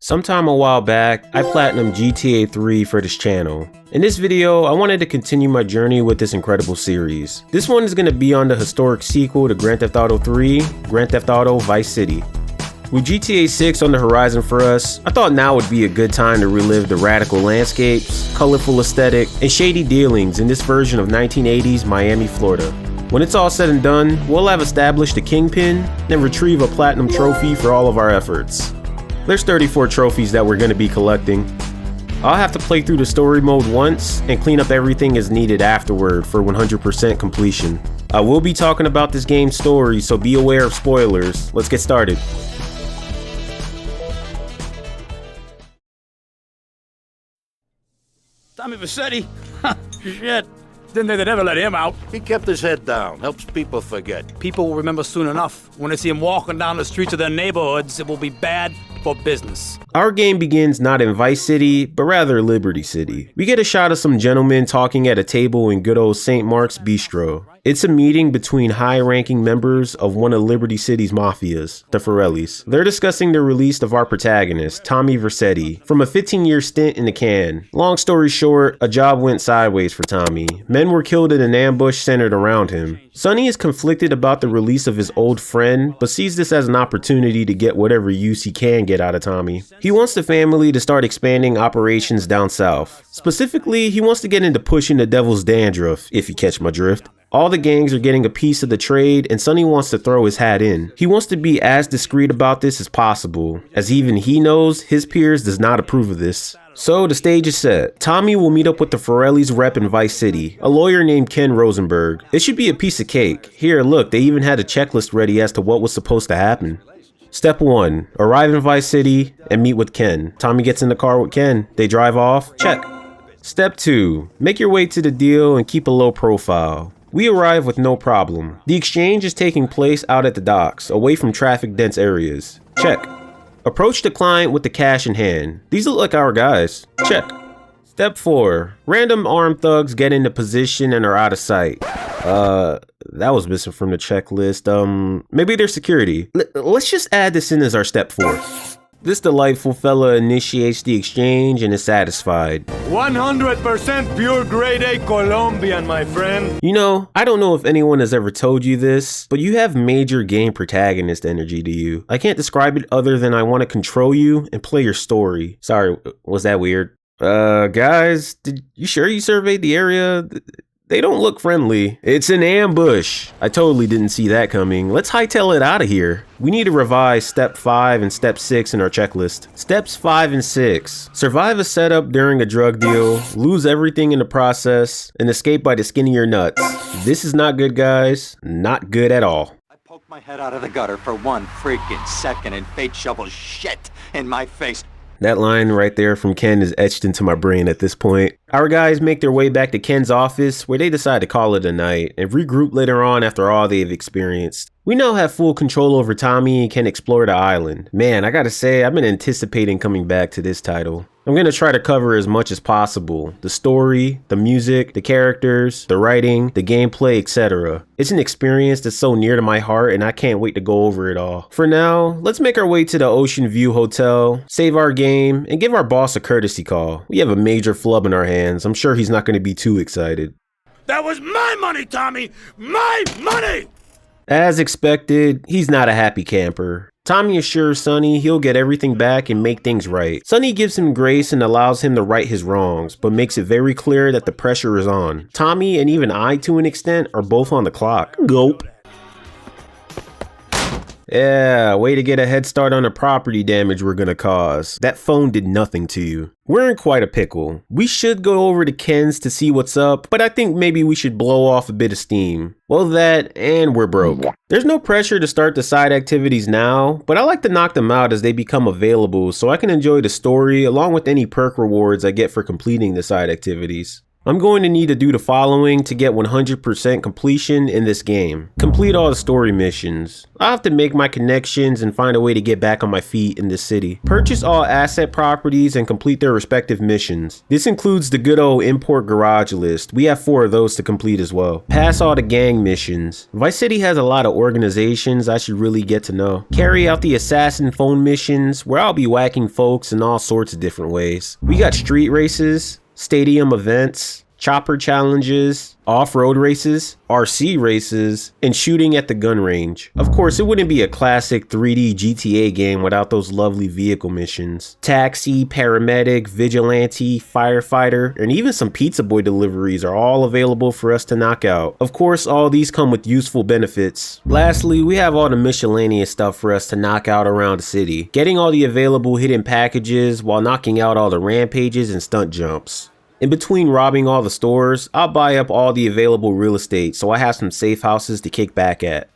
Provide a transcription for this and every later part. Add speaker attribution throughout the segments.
Speaker 1: Sometime a while back, I platinumed GTA 3 for this channel. In this video, I wanted to continue my journey with this incredible series. This one is going to be on the historic sequel to Grand Theft Auto 3, Grand Theft Auto Vice City. With GTA 6 on the horizon for us, I thought now would be a good time to relive the radical landscapes, colorful aesthetic, and shady dealings in this version of 1980s Miami, Florida. When it's all said and done, we'll have established a kingpin and retrieve a platinum trophy for all of our efforts. There's 34 trophies that we're going to be collecting. I'll have to play through the story mode once and clean up everything as needed afterward for 100% completion. I will be talking about this game's story, so be aware of spoilers. Let's get started.
Speaker 2: Tommy Vassetti? Shit. Didn't think they'd ever let him out.
Speaker 3: He kept his head down, helps people forget.
Speaker 2: People will remember soon enough. When they see him walking down the streets of their neighborhoods, it will be bad for business.
Speaker 1: Our game begins not in Vice City, but rather Liberty City. We get a shot of some gentlemen talking at a table in good old St. Mark's Bistro. It's a meeting between high-ranking members of one of Liberty City's mafias, the Forellis. They're discussing the release of our protagonist, Tommy Vercetti, from a 15-year stint in the can. Long story short, a job went sideways for Tommy. Men were killed in an ambush centered around him. Sonny is conflicted about the release of his old friend, but sees this as an opportunity to get whatever use he can get out of Tommy. He wants the family to start expanding operations down south. Specifically, he wants to get into pushing the devil's dandruff, if you catch my drift. All the gangs are getting a piece of the trade, and Sonny wants to throw his hat in. He wants to be as discreet about this as possible, as even he knows his peers does not approve of this. So the stage is set. Tommy will meet up with the Forelli's rep in Vice City, a lawyer named Ken Rosenberg. It should be a piece of cake. Here, look, they even had a checklist ready as to what was supposed to happen. Step 1. Arrive in Vice City and meet with Ken. Tommy gets in the car with Ken. They drive off. Check. Step 2. Make your way to the deal and keep a low profile. We arrive with no problem. The exchange is taking place out at the docks, away from traffic-dense areas. Check. Approach the client with the cash in hand. These look like our guys. Check. Step 4. Random armed thugs get into position and are out of sight. That was missing from the checklist. Maybe they're security. Let's just add this in as our step 4. This delightful fella initiates the exchange and is satisfied.
Speaker 4: 100% pure grade A Colombian, my friend.
Speaker 1: You know, I don't know if anyone has ever told you this, but you have major game protagonist energy to you. I can't describe it other than I want to control you and play your story. Sorry, was that weird? Guys, you sure you surveyed the area? They don't look friendly. It's an ambush. I totally didn't see that coming. Let's hightail it out of here. We need to revise step 5 and step 6 in our checklist. Steps 5 and 6. Survive a setup during a drug deal, lose everything in the process, and escape by the skin of your nuts. This is not good, guys. Not good at all.
Speaker 5: I poked my head out of the gutter for 1 freaking second and fate shovels shit in my face.
Speaker 1: That line right there from Ken is etched into my brain at this point. Our guys make their way back to Ken's office, where they decide to call it a night and regroup later on after all they've experienced. We now have full control over Tommy and can explore the island. Man, I gotta say, I've been anticipating coming back to this title. I'm gonna try to cover as much as possible. The story, the music, the characters, the writing, the gameplay, etc. It's an experience that's so near to my heart and I can't wait to go over it all. For now, let's make our way to the Ocean View Hotel, save our game, and give our boss a courtesy call. We have a major flub in our hands. I'm sure he's not gonna be too excited.
Speaker 4: That was my money, Tommy! My money!
Speaker 1: As expected, he's not a happy camper. Tommy assures Sonny he'll get everything back and make things right. Sonny gives him grace and allows him to right his wrongs, but makes it very clear that the pressure is on. Tommy, and even I to an extent, are both on the clock. Gulp. Yeah, way to get a head start on the property damage we're gonna cause. That phone did nothing to you. We're in quite a pickle. We should go over to Ken's to see what's up, but I think maybe we should blow off a bit of steam. Well, that, and we're broke. There's no pressure to start the side activities now, but I like to knock them out as they become available so I can enjoy the story along with any perk rewards I get for completing the side activities. I'm going to need to do the following to get 100% completion in this game. Complete all the story missions. I'll have to make my connections and find a way to get back on my feet in this city. Purchase all asset properties and complete their respective missions. This includes the good old import garage list. We have 4 of those to complete as well. Pass all the gang missions. Vice City has a lot of organizations I should really get to know. Carry out the assassin phone missions where I'll be whacking folks in all sorts of different ways. We got street races, stadium events, chopper challenges, off-road races, RC races, and shooting at the gun range. Of course, it wouldn't be a classic 3D GTA game without those lovely vehicle missions. Taxi, paramedic, vigilante, firefighter, and even some pizza boy deliveries are all available for us to knock out. Of course, all these come with useful benefits. Lastly, we have all the miscellaneous stuff for us to knock out around the city, getting all the available hidden packages while knocking out all the rampages and stunt jumps. In between robbing all the stores, I'll buy up all the available real estate so I have some safe houses to kick back at.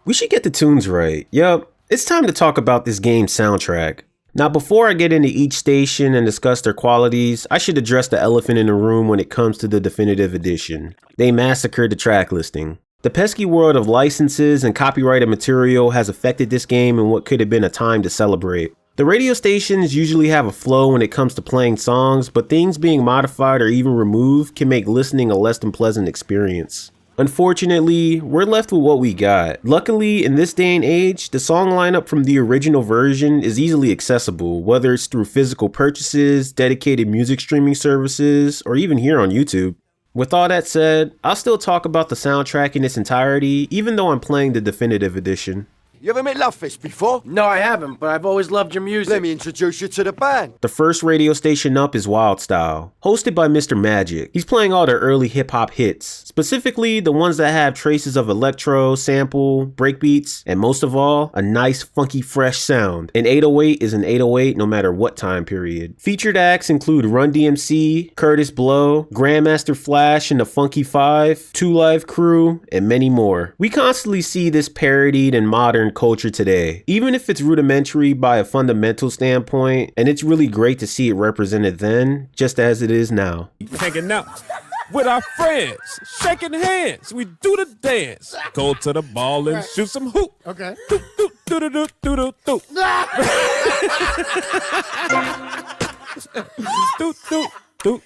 Speaker 1: We should get the tunes right. Yup, it's time to talk about this game's soundtrack. Now before I get into each station and discuss their qualities, I should address the elephant in the room when it comes to the definitive edition. They massacred the track listing. The pesky world of licenses and copyrighted material has affected this game in what could have been a time to celebrate. The radio stations usually have a flow when it comes to playing songs, but things being modified or even removed can make listening a less than pleasant experience. Unfortunately, we're left with what we got. Luckily, in this day and age, the song lineup from the original version is easily accessible, whether it's through physical purchases, dedicated music streaming services, or even here on YouTube. With all that said, I'll still talk about the soundtrack in its entirety, even though I'm playing the definitive edition.
Speaker 6: You ever met Lovefish before?
Speaker 7: No, I haven't, but I've always loved your music.
Speaker 6: Let me introduce you to the band.
Speaker 1: The first radio station up is Wild Style, hosted by Mr. Magic. He's playing all their early hip-hop hits, specifically the ones that have traces of electro, sample, breakbeats, and most of all, a nice, funky, fresh sound. An 808 is an 808 no matter what time period. Featured acts include Run DMC, Curtis Blow, Grandmaster Flash and the Funky Five, Two Live Crew, and many more. We constantly see this parodied in modern culture today, even if it's rudimentary by a fundamental standpoint, and it's really great to see it represented then, just as it is now.
Speaker 8: Hanging out with our friends, shaking hands, we do the dance, go to the ball and shoot some hoop.
Speaker 7: Okay.
Speaker 8: Doop, doop, doop, doop, doop, doop, doop. Doop, doop.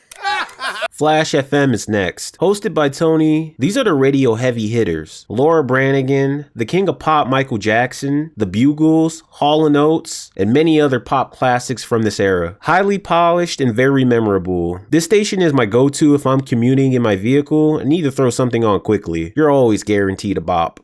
Speaker 1: Flash FM is next. Hosted by Tony, these are the radio heavy hitters. Laura Branigan, the king of pop Michael Jackson, the Bugles, Hall & Oates, and many other pop classics from this era. Highly polished and very memorable. This station is my go-to if I'm commuting in my vehicle and need to throw something on quickly. You're always guaranteed a bop.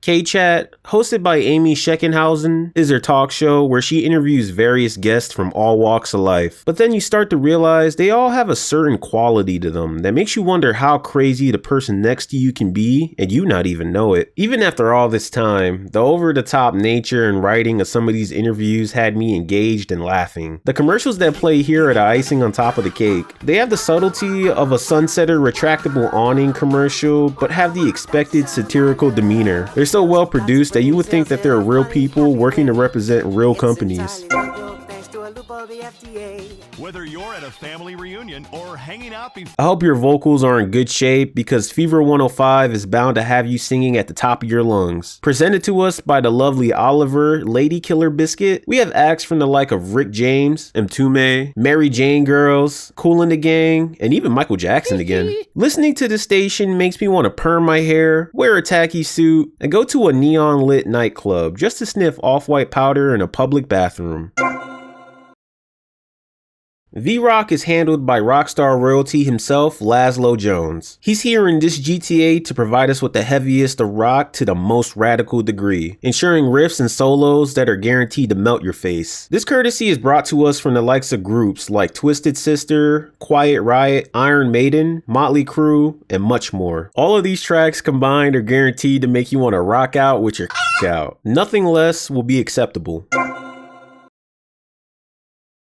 Speaker 1: K-Chat, hosted by Amy Scheckenhausen, is her talk show where she interviews various guests from all walks of life. But then you start to realize they all have a certain quality to them that makes you wonder how crazy the person next to you can be and you not even know it. Even after all this time, the over-the-top nature and writing of some of these interviews had me engaged and laughing. The commercials that play here are the icing on top of the cake. They have the subtlety of a Sunsetter retractable awning commercial, but have the expected satirical demeanor. They're so well produced that you would think that they're real people working to represent real companies.
Speaker 9: Whether you're at a family reunion or hanging out before,
Speaker 1: I hope your vocals are in good shape because Fever 105 is bound to have you singing at the top of your lungs. Presented to us by the lovely Oliver, Lady Killer Biscuit, we have acts from the like of Rick James, Mtume, Mary Jane Girls, Kool and the Gang, and even Michael Jackson again. Listening to this station makes me want to perm my hair, wear a tacky suit, and go to a neon lit nightclub just to sniff off-white powder in a public bathroom. V-Rock is handled by Rockstar royalty himself, Laszlo Jones. He's here in this GTA to provide us with the heaviest of rock to the most radical degree, ensuring riffs and solos that are guaranteed to melt your face. This courtesy is brought to us from the likes of groups like Twisted Sister, Quiet Riot, Iron Maiden, Motley Crue, and much more. All of these tracks combined are guaranteed to make you want to rock out with your out. Nothing less will be acceptable.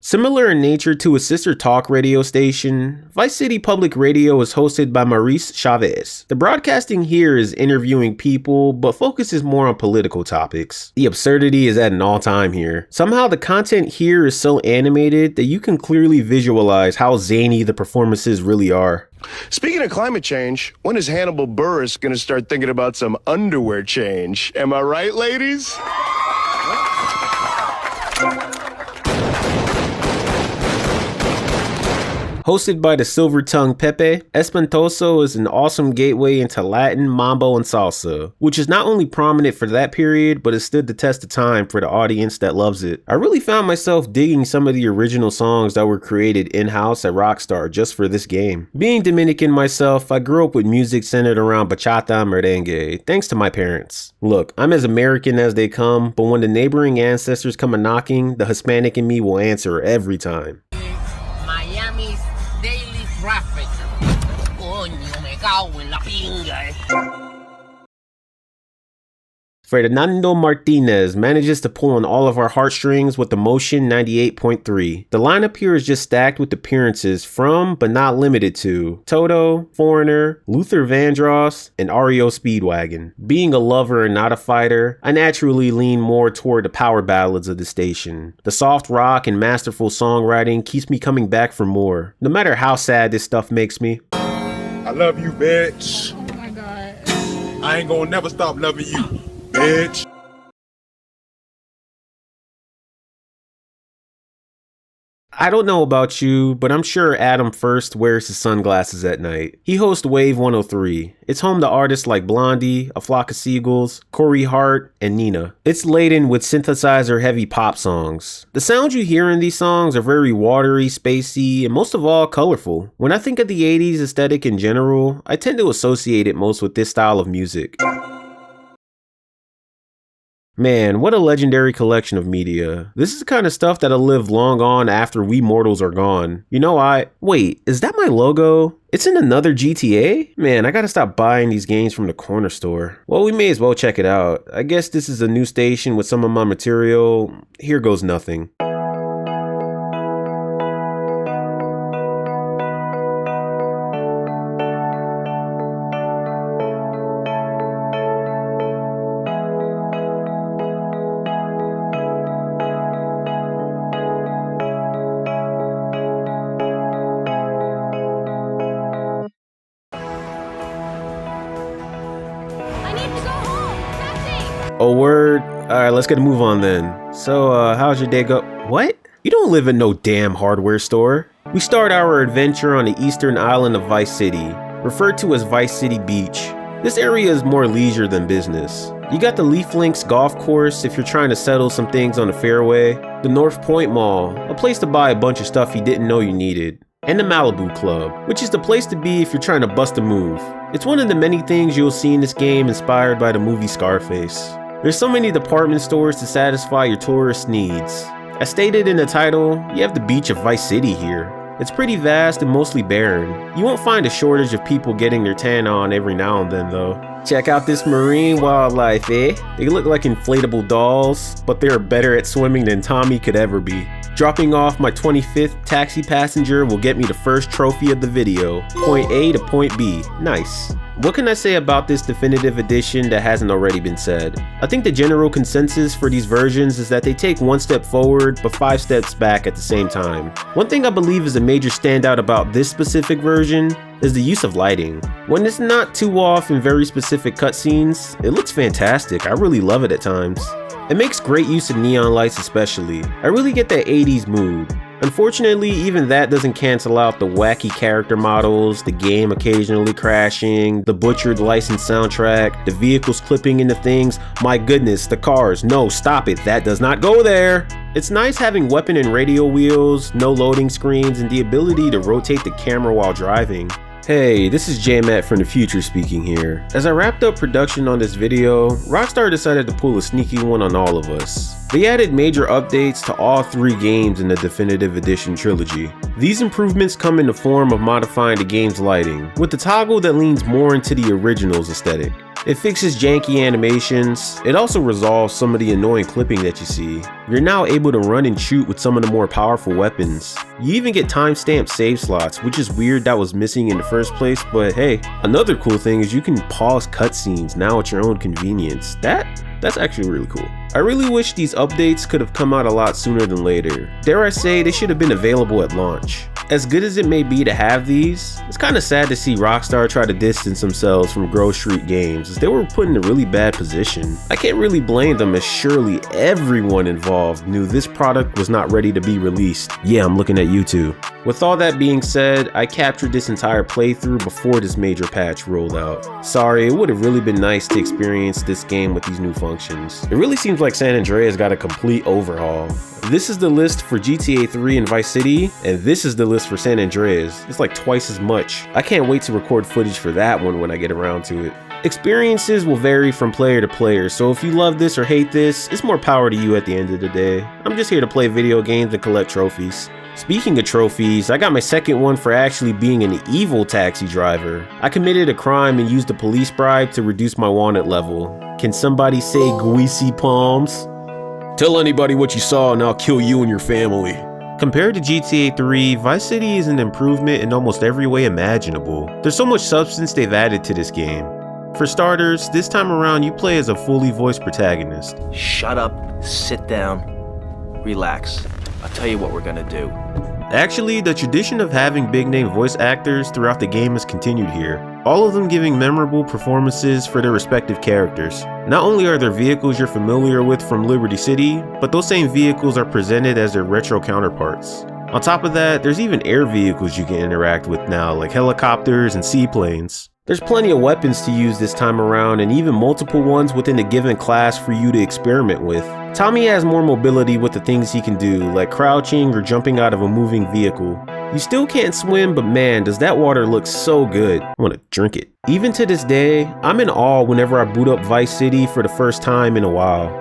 Speaker 1: Similar in nature to a sister talk radio station, Vice City Public Radio is hosted by Maurice Chavez. The broadcasting here is interviewing people, but focuses more on political topics. The absurdity is at an all-time here. Somehow the content here is so animated that you can clearly visualize how zany the performances really are.
Speaker 4: Speaking of climate change, when is Hannibal Buress going to start thinking about some underwear change? Am I right, ladies?
Speaker 1: Hosted by the silver-tongued Pepe, Espantoso is an awesome gateway into Latin, mambo, and salsa, which is not only prominent for that period, but has stood the test of time for the audience that loves it. I really found myself digging some of the original songs that were created in-house at Rockstar just for this game. Being Dominican myself, I grew up with music centered around bachata and merengue, thanks to my parents. Look, I'm as American as they come, but when the neighboring ancestors come a-knocking, the Hispanic in me will answer every time.
Speaker 10: Miami's daily traffic. Coño, me cago en la pinga.
Speaker 1: Fernando Martinez manages to pull on all of our heartstrings with the Motion 98.3. The lineup here is just stacked with appearances from, but not limited to, Toto, Foreigner, Luther Vandross, and REO Speedwagon. Being a lover and not a fighter, I naturally lean more toward the power ballads of the station. The soft rock and masterful songwriting keeps me coming back for more, no matter how sad this stuff makes me.
Speaker 8: I love you, bitch.
Speaker 10: Oh my god.
Speaker 8: I ain't gonna never stop loving you, bitch.
Speaker 1: I don't know about you, but I'm sure Adam First wears his sunglasses at night. He hosts Wave 103. It's home to artists like Blondie, A Flock of Seagulls, Corey Hart, and Nina. It's laden with synthesizer-heavy pop songs. The sounds you hear in these songs are very watery, spacey, and most of all, colorful. When I think of the 80s aesthetic in general, I tend to associate it most with this style of music. Man, what a legendary collection of media. This is the kind of stuff that'll live long on after we mortals are gone. You know, wait, is that my logo? It's in another GTA? Man, I gotta stop buying these games from the corner store. Well, we may as well check it out. I guess this is a new station with some of my material. Here goes nothing. Oh, word? Alright, let's get a move on then. So, how's your day go? What? You don't live in no damn hardware store. We start our adventure on the eastern island of Vice City, referred to as Vice City Beach. This area is more leisure than business. You got the Leaf Links golf course if you're trying to settle some things on the fairway, the North Point Mall, a place to buy a bunch of stuff you didn't know you needed, and the Malibu Club, which is the place to be if you're trying to bust a move. It's one of the many things you'll see in this game inspired by the movie Scarface. There's so many department stores to satisfy your tourist needs. As stated in the title, you have the beach of Vice City here. It's pretty vast and mostly barren. You won't find a shortage of people getting their tan on every now and then though. Check out this marine wildlife, eh? They look like inflatable dolls, but they're better at swimming than Tommy could ever be. Dropping off my 25th taxi passenger will get me the first trophy of the video. Point A to point B. Nice. What can I say about this definitive edition that hasn't already been said? I think the general consensus for these versions is that they take one step forward but 5 steps back at the same time. One thing I believe is a major standout about this specific version is the use of lighting. When it's not too off in very specific cutscenes, it looks fantastic. I really love it at times. It makes great use of neon lights especially. I really get that 80s mood. Unfortunately, even that doesn't cancel out the wacky character models, the game occasionally crashing, the butchered licensed soundtrack, the vehicles clipping into things. My goodness, the cars. No, stop it. That does not go there. It's nice having weapon and radio wheels, no loading screens, and the ability to rotate the camera while driving. Hey, this is J.Mat from the future speaking here. As I wrapped up production on this video, Rockstar decided to pull a sneaky one on all of us. They added major updates to all 3 games in the Definitive Edition trilogy. These improvements come in the form of modifying the game's lighting, with the toggle that leans more into the original's aesthetic. It fixes janky animations. It also resolves some of the annoying clipping that you see. You're now able to run and shoot with some of the more powerful weapons. You even get timestamped save slots, which is weird that was missing in the first place, but hey. Another cool thing is you can pause cutscenes now at your own convenience. That's actually really cool. I really wish these updates could have come out a lot sooner than later. Dare I say, they should have been available at launch. As good as it may be to have these, it's kinda sad to see Rockstar try to distance themselves from Grove Street Games as they were put in a really bad position. I can't really blame them as surely everyone involved knew this product was not ready to be released. Yeah, I'm looking at you too. With all that being said, I captured this entire playthrough before this major patch rolled out. Sorry, it would have really been nice to experience this game with these new functions. It really seems like San Andreas got a complete overhaul. This is the list for GTA 3 and Vice City, and this is the list for San Andreas. It's like twice as much. I can't wait to record footage for that one when I get around to it. Experiences will vary from player to player, so if you love this or hate this, it's more power to you at the end of the day. I'm just here to play video games and collect trophies. Speaking of trophies, I got my second one for actually being an evil taxi driver. I committed a crime and used a police bribe to reduce my wanted level. Can somebody say greasy palms? Tell anybody what you saw and I'll kill you and your family. Compared to GTA 3, Vice City is an improvement in almost every way imaginable. There's so much substance they've added to this game. For starters, this time around you play as a fully voiced protagonist.
Speaker 11: Shut up, sit down, relax. I'll tell you what we're gonna do.
Speaker 1: Actually, the tradition of having big name voice actors throughout the game is continued here, all of them giving memorable performances for their respective characters. Not only are there vehicles you're familiar with from Liberty City, but those same vehicles are presented as their retro counterparts. On top of that, there's even air vehicles you can interact with now, like helicopters and seaplanes. There's plenty of weapons to use this time around, and even multiple ones within a given class for you to experiment with. Tommy has more mobility with the things he can do, like crouching or jumping out of a moving vehicle. You still can't swim, but man, does that water look so good. I want to drink it. Even to this day, I'm in awe whenever I boot up Vice City for the first time in a while.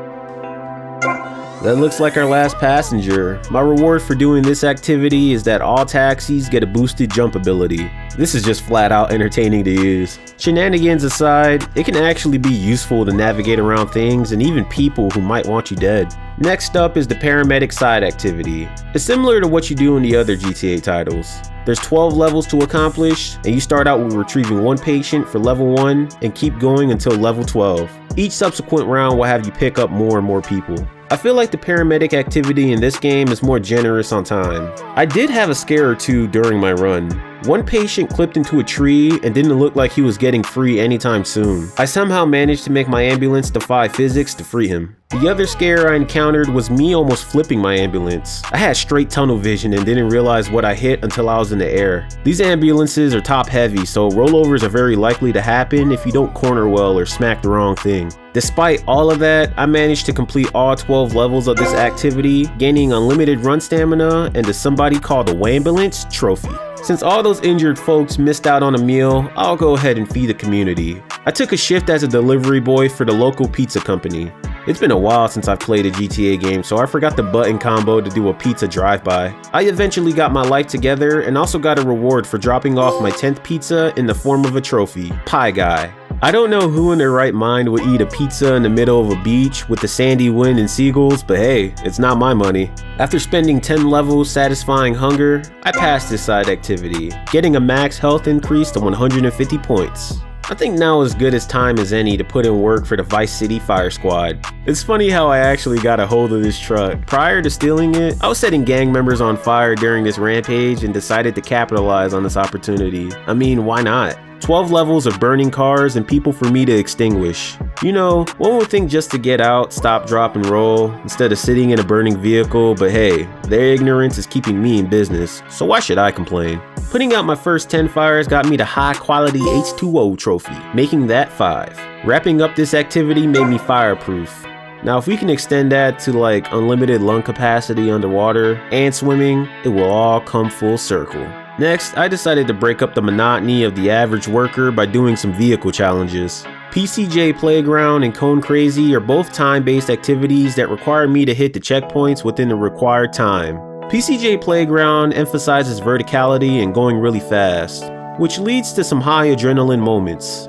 Speaker 1: That looks like our last passenger. My reward for doing this activity is that all taxis get a boosted jump ability. This is just flat out entertaining to use. Shenanigans aside, it can actually be useful to navigate around things and even people who might want you dead. Next up is the paramedic side activity. It's similar to what you do in the other GTA titles. There's 12 levels to accomplish, and you start out with retrieving one patient for level 1 and keep going until level 12. Each subsequent round will have you pick up more and more people. I feel like the paramedic activity in this game is more generous on time. I did have a scare or two during my run. One patient clipped into a tree and didn't look like he was getting free anytime soon. I somehow managed to make my ambulance defy physics to free him. The other scare I encountered was me almost flipping my ambulance. I had straight tunnel vision and didn't realize what I hit until I was in the air. These ambulances are top heavy, so rollovers are very likely to happen if you don't corner well or smack the wrong thing. Despite all of that, I managed to complete all 12 levels of this activity, gaining unlimited run stamina and a somebody called a Wambulance trophy. Since all those injured folks missed out on a meal, I'll go ahead and feed the community. I took a shift as a delivery boy for the local pizza company. It's been a while since I've played a GTA game, so I forgot the button combo to do a pizza drive-by. I eventually got my life together and also got a reward for dropping off my 10th pizza in the form of a trophy, Pie Guy. I don't know who in their right mind would eat a pizza in the middle of a beach with the sandy wind and seagulls, but hey, it's not my money. After spending 10 levels satisfying hunger, I passed this side activity, getting a max health increase to 150 points. I think now is as good as time as any to put in work for the Vice City Fire Squad. It's funny how I actually got a hold of this truck. Prior to stealing it, I was setting gang members on fire during this rampage and decided to capitalize on this opportunity. I mean, why not? 12 levels of burning cars and people for me to extinguish. You know, one would think just to get out, stop, drop, and roll instead of sitting in a burning vehicle, but hey, their ignorance is keeping me in business, so why should I complain? Putting out my first 10 fires got me the high quality H2O trophy, making that 5. Wrapping up this activity made me fireproof. Now if we can extend that to like unlimited lung capacity underwater and swimming, it will all come full circle. Next, I decided to break up the monotony of the average worker by doing some vehicle challenges. PCJ Playground and Cone Crazy are both time-based activities that require me to hit the checkpoints within the required time. PCJ Playground emphasizes verticality and going really fast, which leads to some high adrenaline moments.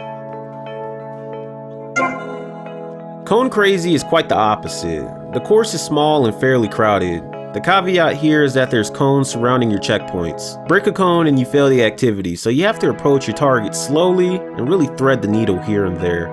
Speaker 1: Cone Crazy is quite the opposite. The course is small and fairly crowded. The caveat here is that there's cones surrounding your checkpoints. Break a cone and you fail the activity, so you have to approach your target slowly and really thread the needle here and there.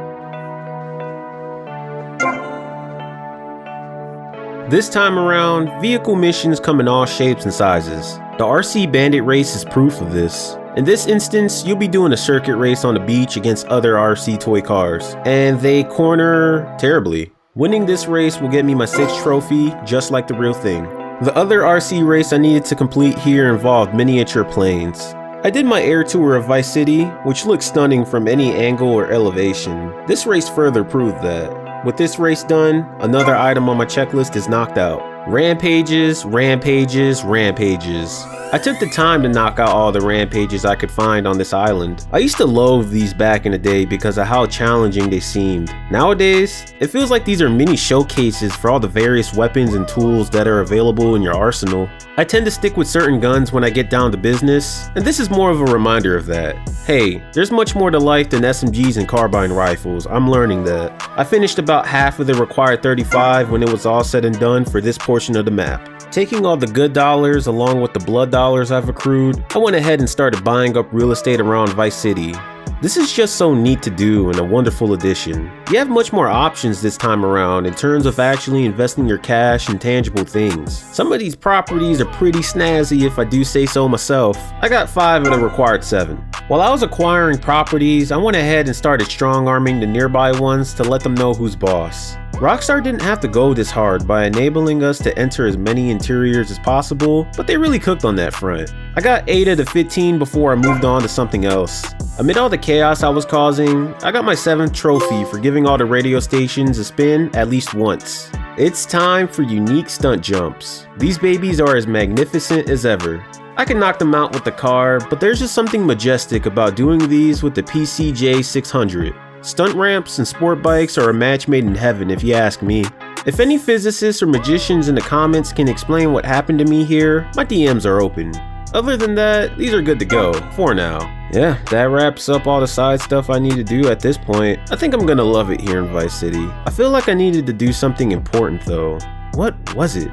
Speaker 1: This time around, vehicle missions come in all shapes and sizes. The RC Bandit race is proof of this. In this instance, you'll be doing a circuit race on the beach against other RC toy cars, and they corner terribly. Winning this race will get me my 6th trophy, just like the real thing. The other RC race I needed to complete here involved miniature planes. I did my air tour of Vice City, which looks stunning from any angle or elevation. This race further proved that. With this race done, another item on my checklist is knocked out. Rampages, rampages, rampages. I took the time to knock out all the rampages I could find on this island. I used to loathe these back in the day because of how challenging they seemed. Nowadays, it feels like these are mini showcases for all the various weapons and tools that are available in your arsenal. I tend to stick with certain guns when I get down to business, and this is more of a reminder of that. Hey, there's much more to life than SMGs and carbine rifles, I'm learning that. I finished about half of the required 35 when it was all said and done for this portion of the map. Taking all the good dollars along with the blood dollars I've accrued, I went ahead and started buying up real estate around Vice City. This is just so neat to do and a wonderful addition. You have much more options this time around in terms of actually investing your cash in tangible things. Some of these properties are pretty snazzy if I do say so myself. I got 5 of the required 7. While I was acquiring properties, I went ahead and started strong arming the nearby ones to let them know who's boss. Rockstar didn't have to go this hard by enabling us to enter as many interiors as possible, but they really cooked on that front. I got 8 of the 15 before I moved on to something else. Amid all the chaos I was causing, I got my 7th trophy for giving all the radio stations a spin at least once. It's time for unique stunt jumps. These babies are as magnificent as ever. I can knock them out with the car, but there's just something majestic about doing these with the PCJ 600. Stunt ramps and sport bikes are a match made in heaven if you ask me. If any physicists or magicians in the comments can explain what happened to me here, my DMs are open. Other than that, these are good to go, for now. Yeah, that wraps up all the side stuff I need to do at this point. I think I'm gonna love it here in Vice City. I feel like I needed to do something important though. What was it?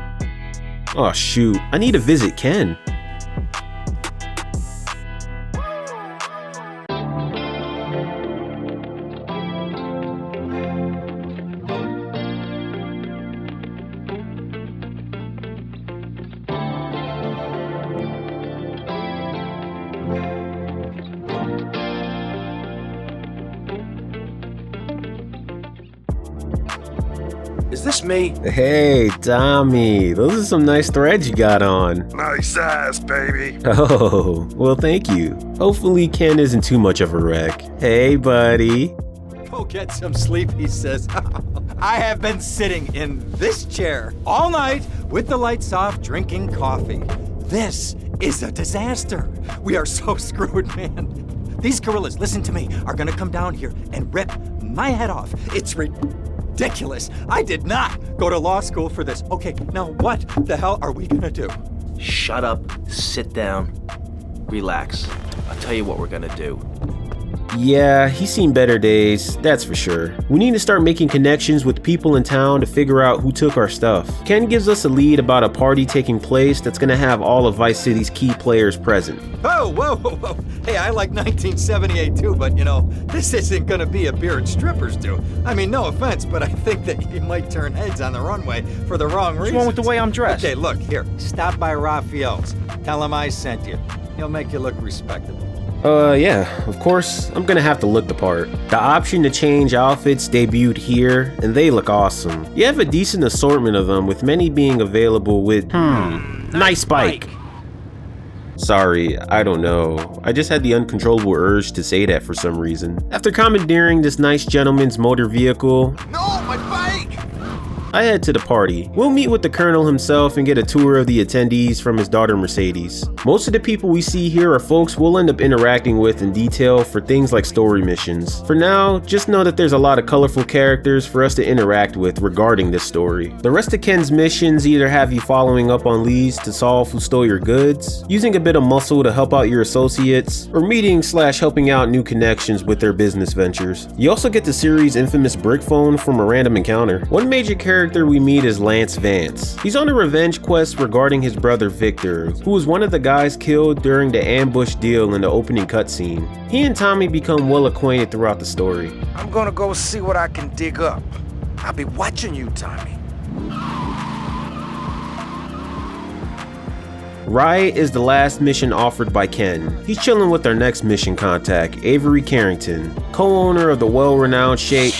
Speaker 1: Oh shoot, I need to visit Ken.
Speaker 6: Is this me?
Speaker 1: Hey, Tommy, those are some nice threads you got on.
Speaker 3: Nice ass, baby.
Speaker 1: Oh, well thank you. Hopefully Ken isn't too much of a wreck. Hey, buddy.
Speaker 5: Go get some sleep, he says. I have been sitting in this chair all night with the lights off, drinking coffee. This is a disaster. We are so screwed, man. These gorillas, listen to me, are gonna come down here and rip my head off. It's ridiculous. I did not go to law school for this. Okay, now what the hell are we gonna do?
Speaker 11: Shut up, sit down, relax. I'll tell you what we're gonna do.
Speaker 1: Yeah, he's seen better days, that's for sure. We need to start making connections with people in town to figure out who took our stuff. Ken gives us a lead about a party taking place that's gonna have all of Vice City's key players present.
Speaker 5: Oh, whoa, whoa, whoa. Hey, I like 1978 too, but you know, this isn't gonna be a beer and strippers do. I mean, no offense, but I think that you might turn heads on the runway for the wrong reasons.
Speaker 11: What's wrong with the way I'm dressed?
Speaker 5: Okay, look, here, stop by Raphael's. Tell him I sent you. He'll make you look respectable.
Speaker 1: Yeah, of course, I'm gonna have to look the part. The option to change outfits debuted here, and they look awesome. You have a decent assortment of them, with many being available with, nice bike. Sorry, I don't know. I just had the uncontrollable urge to say that for some reason. After commandeering this nice gentleman's motor vehicle,
Speaker 6: No, my bike!
Speaker 1: I head to the party. We'll meet with the Colonel himself and get a tour of the attendees from his daughter Mercedes. Most of the people we see here are folks we'll end up interacting with in detail for things like story missions. For now, just know that there's a lot of colorful characters for us to interact with regarding this story. The rest of Ken's missions either have you following up on leads to solve who stole your goods, using a bit of muscle to help out your associates, or meeting/helping out new connections with their business ventures. You also get the series' infamous brick phone from a random encounter. One major character we meet is Lance Vance. He's on a revenge quest regarding his brother Victor, who was one of the guys killed during the ambush deal in the opening cutscene. He and Tommy become well acquainted throughout the story.
Speaker 6: I'm gonna go see what I can dig up. I'll be watching you, Tommy.
Speaker 1: Riot is the last mission offered by Ken. He's chilling with our next mission contact, Avery Carrington, co-owner of the well-renowned Shake.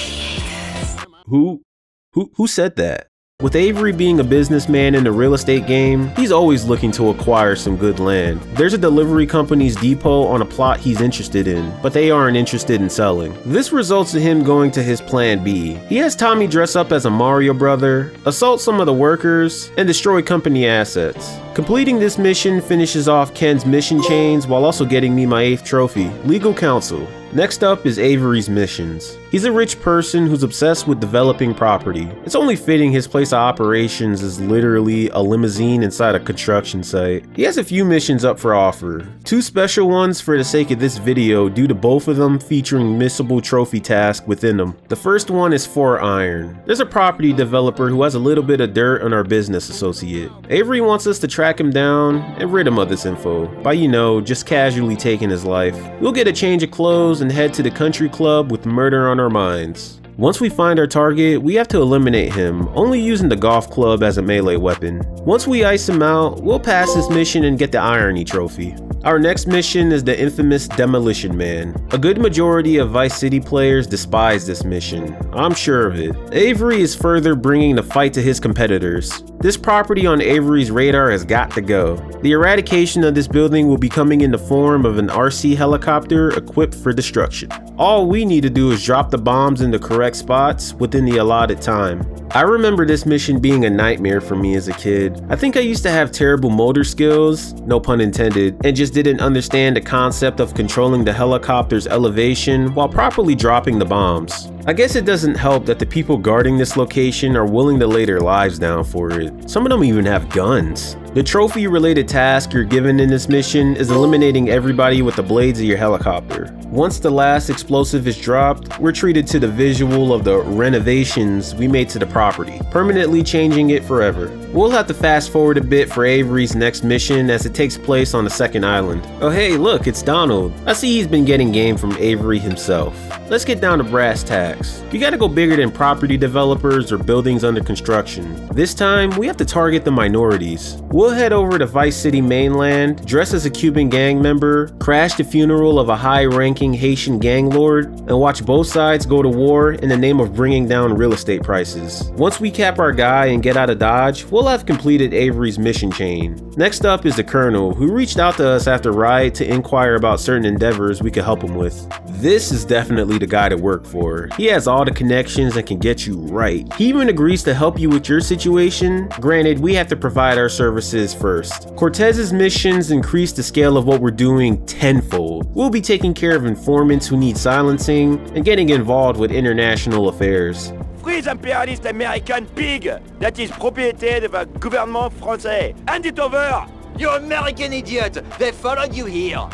Speaker 1: Who said that? With Avery being a businessman in the real estate game, he's always looking to acquire some good land. There's a delivery company's depot on a plot he's interested in, but they aren't interested in selling. This results in him going to his plan B. He has Tommy dress up as a Mario brother, assault some of the workers, and destroy company assets. Completing this mission finishes off Ken's mission chains while also getting me my 8th trophy, Legal Counsel. Next up is Avery's missions. He's a rich person who's obsessed with developing property. It's only fitting his place of operations is literally a limousine inside a construction site. He has a few missions up for offer. 2 special ones for the sake of this video due to both of them featuring missable trophy tasks within them. The first one is 4 Iron. There's a property developer who has a little bit of dirt on our business associate. Avery wants us to track him down and rid him of this info by, just casually taking his life. We'll get a change of clothes and head to the country club with murder on our minds. Once we find our target, we have to eliminate him, only using the golf club as a melee weapon. Once we ice him out, we'll pass this mission and get the Irony trophy. Our next mission is the infamous Demolition Man. A good majority of Vice City players despise this mission. I'm sure of it. Avery is further bringing the fight to his competitors. This property on Avery's radar has got to go. The eradication of this building will be coming in the form of an RC helicopter equipped for destruction. All we need to do is drop the bombs in the correct spots within the allotted time. I remember this mission being a nightmare for me as a kid. I think I used to have terrible motor skills, no pun intended, and just didn't understand the concept of controlling the helicopter's elevation while properly dropping the bombs. I guess it doesn't help that the people guarding this location are willing to lay their lives down for it. Some of them even have guns. The trophy related task you're given in this mission is eliminating everybody with the blades of your helicopter. Once the last explosive is dropped, we're treated to the visual of the renovations we made to the property, permanently changing it forever. We'll have to fast forward a bit for Avery's next mission as it takes place on the second island. Oh hey, look, it's Donald. I see he's been getting game from Avery himself. Let's get down to brass tacks. You gotta go bigger than property developers or buildings under construction. This time, we have to target the minorities. We'll head over to Vice City Mainland, dress as a Cuban gang member, crash the funeral of a high-ranking Haitian gang lord, and watch both sides go to war in the name of bringing down real estate prices. Once we cap our guy and get out of Dodge, we'll have completed Avery's mission chain. Next up is the Colonel, who reached out to us after Riot to inquire about certain endeavors we could help him with. This is definitely the guy to work for. He has all the connections and can get you right. He even agrees to help you with your situation. Granted, we have to provide our services first. Cortez's missions increase the scale of what we're doing tenfold. We'll be taking care of informants who need silencing and getting involved with international affairs.
Speaker 12: Freeze imperialist American pig that is propriété of the gouvernement français. Hand it over!
Speaker 13: You American idiot! They followed you here!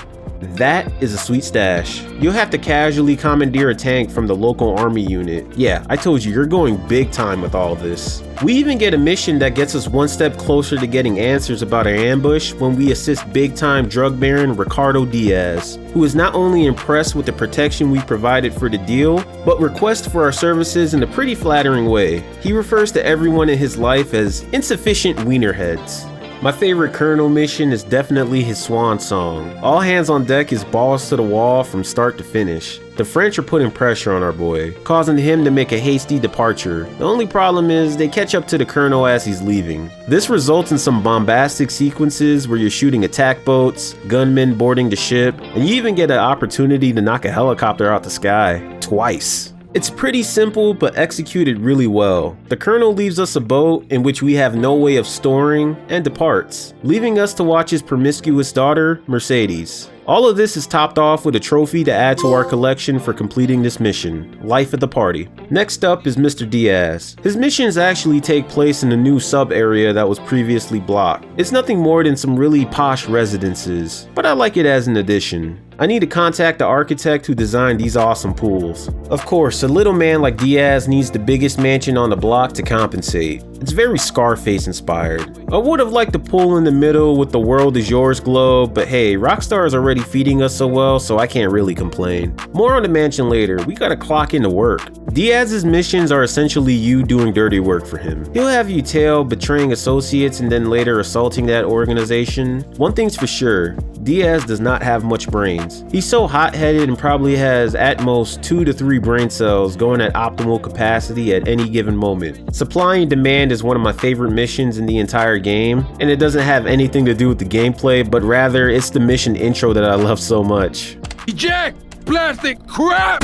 Speaker 1: That is a sweet stash. You'll have to casually commandeer a tank from the local army unit. Yeah, I told you, you're going big time with all this. We even get a mission that gets us one step closer to getting answers about our ambush when we assist big-time drug baron Ricardo Diaz, who is not only impressed with the protection we provided for the deal, but requests for our services in a pretty flattering way. He refers to everyone in his life as insufficient wienerheads. My favorite Colonel mission is definitely his swan song. All hands on deck is balls to the wall from start to finish. The French are putting pressure on our boy, causing him to make a hasty departure. The only problem is they catch up to the Colonel as he's leaving. This results in some bombastic sequences where you're shooting attack boats, gunmen boarding the ship, and you even get an opportunity to knock a helicopter out the sky. Twice. It's pretty simple but executed really well. The Colonel leaves us a boat in which we have no way of storing and departs, leaving us to watch his promiscuous daughter, Mercedes. All of this is topped off with a trophy to add to our collection for completing this mission, Life at the Party. Next up is Mr. Diaz. His missions actually take place in a new sub-area that was previously blocked. It's nothing more than some really posh residences, but I like it as an addition. I need to contact the architect who designed these awesome pools. Of course, a little man like Diaz needs the biggest mansion on the block to compensate. It's very Scarface inspired. I would have liked the pool in the middle with the world is yours glow, but hey, Rockstar is already feeding us so well, so I can't really complain. More on the mansion later, we gotta clock into work. Diaz's missions are essentially you doing dirty work for him. He'll have you tail betraying associates and then later assaulting that organization. One thing's for sure, Diaz does not have much brains. He's so hot-headed and probably has at most 2 to 3 brain cells going at optimal capacity at any given moment. Supply and Demand is one of my favorite missions in the entire game, and it doesn't have anything to do with the gameplay, but rather it's the mission intro that I love so much.
Speaker 14: Jack, plastic crap!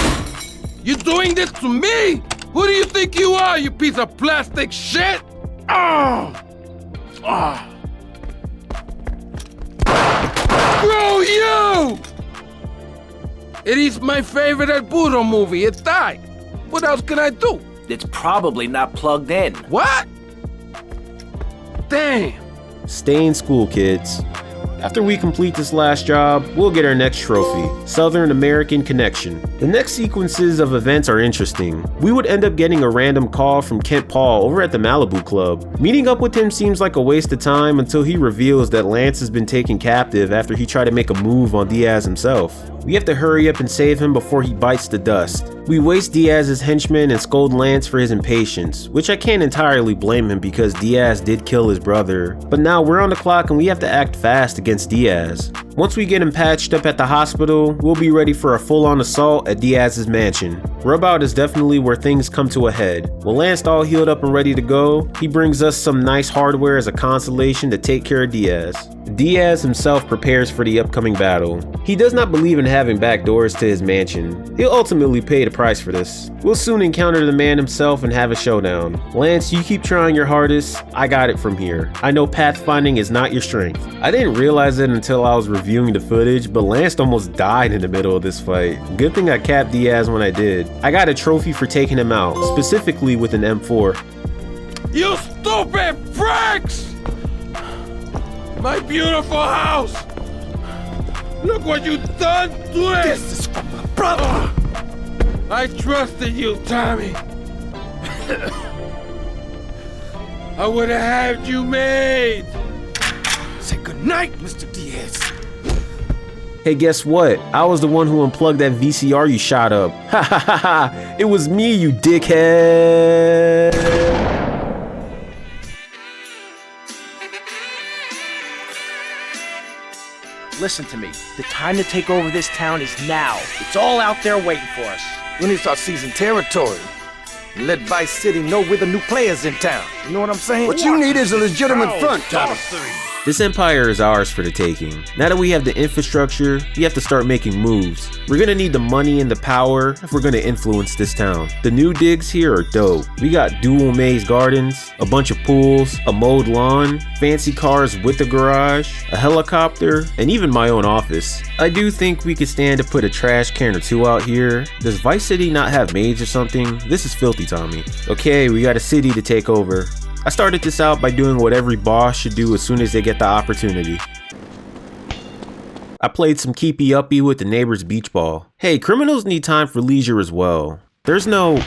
Speaker 14: You doing this to me? Who do you think you are, you piece of plastic shit? Oh! Oh! Screw you! It is my favorite El Burro movie. It died. What else can I do?
Speaker 11: It's probably not plugged in.
Speaker 14: What? Damn.
Speaker 1: Stay in school, kids. After we complete this last job, we'll get our next trophy, Southern American Connection. The next sequences of events are interesting. We would end up getting a random call from Kent Paul over at the Malibu Club. Meeting up with him seems like a waste of time until he reveals that Lance has been taken captive after he tried to make a move on Diaz himself. We have to hurry up and save him before he bites the dust. We waste Diaz's henchmen and scold Lance for his impatience, which I can't entirely blame him because Diaz did kill his brother. But now we're on the clock and we have to act fast against Diaz. Once we get him patched up at the hospital, we'll be ready for a full-on assault at Diaz's mansion. Rubout is definitely where things come to a head. When Lance all healed up and ready to go, he brings us some nice hardware as a consolation to take care of Diaz. Diaz himself prepares for the upcoming battle. He does not believe in having back doors to his mansion. He'll ultimately pay the price for this. We'll soon encounter the man himself and have a showdown. Lance, you keep trying your hardest. I got it from here. I know pathfinding is not your strength. I didn't realize it until I was reviewing the footage, but Lance almost died in the middle of this fight. Good thing I capped Diaz when I did. I got a trophy for taking him out, specifically with an M4.
Speaker 14: You stupid pricks! My beautiful house! Look what you done to it!
Speaker 6: This is from my brother!
Speaker 14: I trusted you, Tommy. I would have had you made.
Speaker 6: Say goodnight, Mr. Diaz.
Speaker 1: Hey, guess what? I was the one who unplugged that VCR you shot up. Ha ha ha ha! It was me, you dickhead!
Speaker 11: Listen to me. The time to take over this town is now. It's all out there waiting for us.
Speaker 6: We need to start seizing territory. And let Vice City know we're the new players in town. You know what I'm saying?
Speaker 3: What you need is a legitimate front, Tommy.
Speaker 1: This empire is ours for the taking. Now that we have the infrastructure, we have to start making moves. We're gonna need the money and the power if we're gonna influence this town. The new digs here are dope. We got dual maze gardens, a bunch of pools, a mowed lawn, fancy cars with a garage, a helicopter, and even my own office. I do think we could stand to put a trash can or two out here. Does Vice City not have maids or something? This is filthy, Tommy. Okay, we got a city to take over. I started this out by doing what every boss should do as soon as they get the opportunity. I played some keepy uppy with the neighbor's beach ball. Hey, criminals need time for leisure as well. There's no...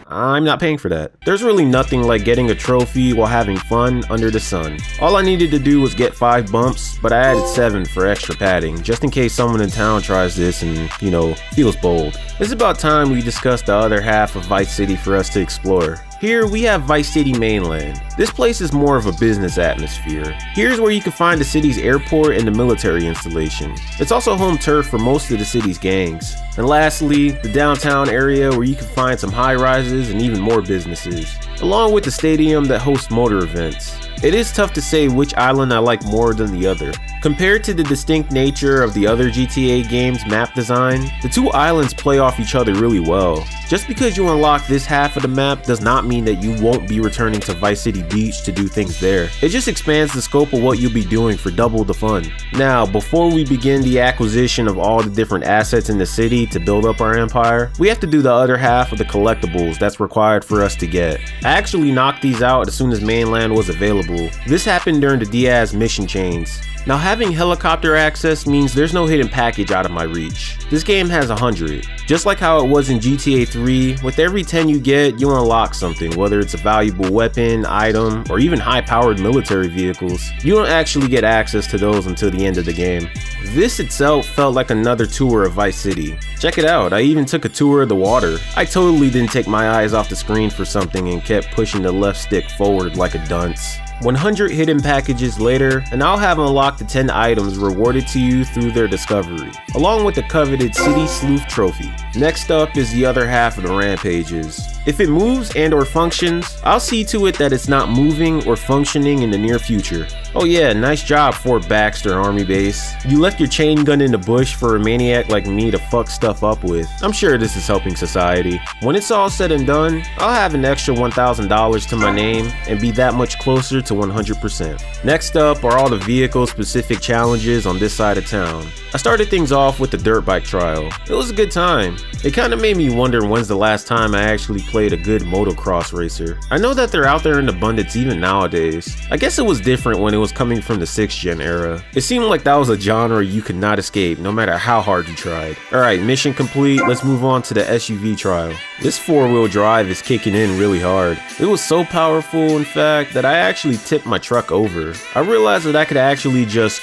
Speaker 1: I'm not paying for that. There's really nothing like getting a trophy while having fun under the sun. All I needed to do was get 5 bumps, but I added 7 for extra padding, just in case someone in town tries this and, you know, feels bold. It's about time we discuss the other half of Vice City for us to explore. Here we have Vice City Mainland. This place is more of a business atmosphere. Here's where you can find the city's airport and the military installation. It's also home turf for most of the city's gangs. And lastly, the downtown area where you can find some high rises and even more businesses, along with the stadium that hosts motor events. It is tough to say which island I like more than the other. Compared to the distinct nature of the other GTA games' map design, the two islands play off each other really well. Just because you unlock this half of the map does not mean that you won't be returning to Vice City Beach to do things there. It just expands the scope of what you'll be doing for double the fun. Now, before we begin the acquisition of all the different assets in the city to build up our empire, we have to do the other half of the collectibles that's required for us to get. I actually knocked these out as soon as Mainland was available. This happened during the Diaz mission chains. Now, having helicopter access means there's no hidden package out of my reach. This game has 100. Just like how it was in GTA 3, with every 10 you get, you unlock something, whether it's a valuable weapon, item, or even high-powered military vehicles. You don't actually get access to those until the end of the game. This itself felt like another tour of Vice City. Check it out, I even took a tour of the water. I totally didn't take my eyes off the screen for something and kept pushing the left stick forward like a dunce. 100 hidden packages later, and I'll have unlocked the 10 items rewarded to you through their discovery, along with the coveted City Sleuth trophy. Next up is the other half of the rampages. If it moves and or functions, I'll see to it that it's not moving or functioning in the near future. Oh yeah, nice job, Fort Baxter Army Base. You left your chain gun in the bush for a maniac like me to fuck stuff up with. I'm sure this is helping society. When it's all said and done, I'll have an extra $1,000 to my name and be that much closer to 100%. Next up are all the vehicle-specific challenges on this side of town. I started things off with the dirt bike trial. It was a good time. It kind of made me wonder when's the last time I actually played a good motocross racer. I know that they're out there in abundance even nowadays. I guess it was different when it was coming from the 6th gen era. It seemed like that was a genre you could not escape no matter how hard you tried. Alright, mission complete, let's move on to the SUV trial. This 4-wheel drive is kicking in really hard. It was so powerful, in fact, that I actually tipped my truck over. I realized that I could actually just,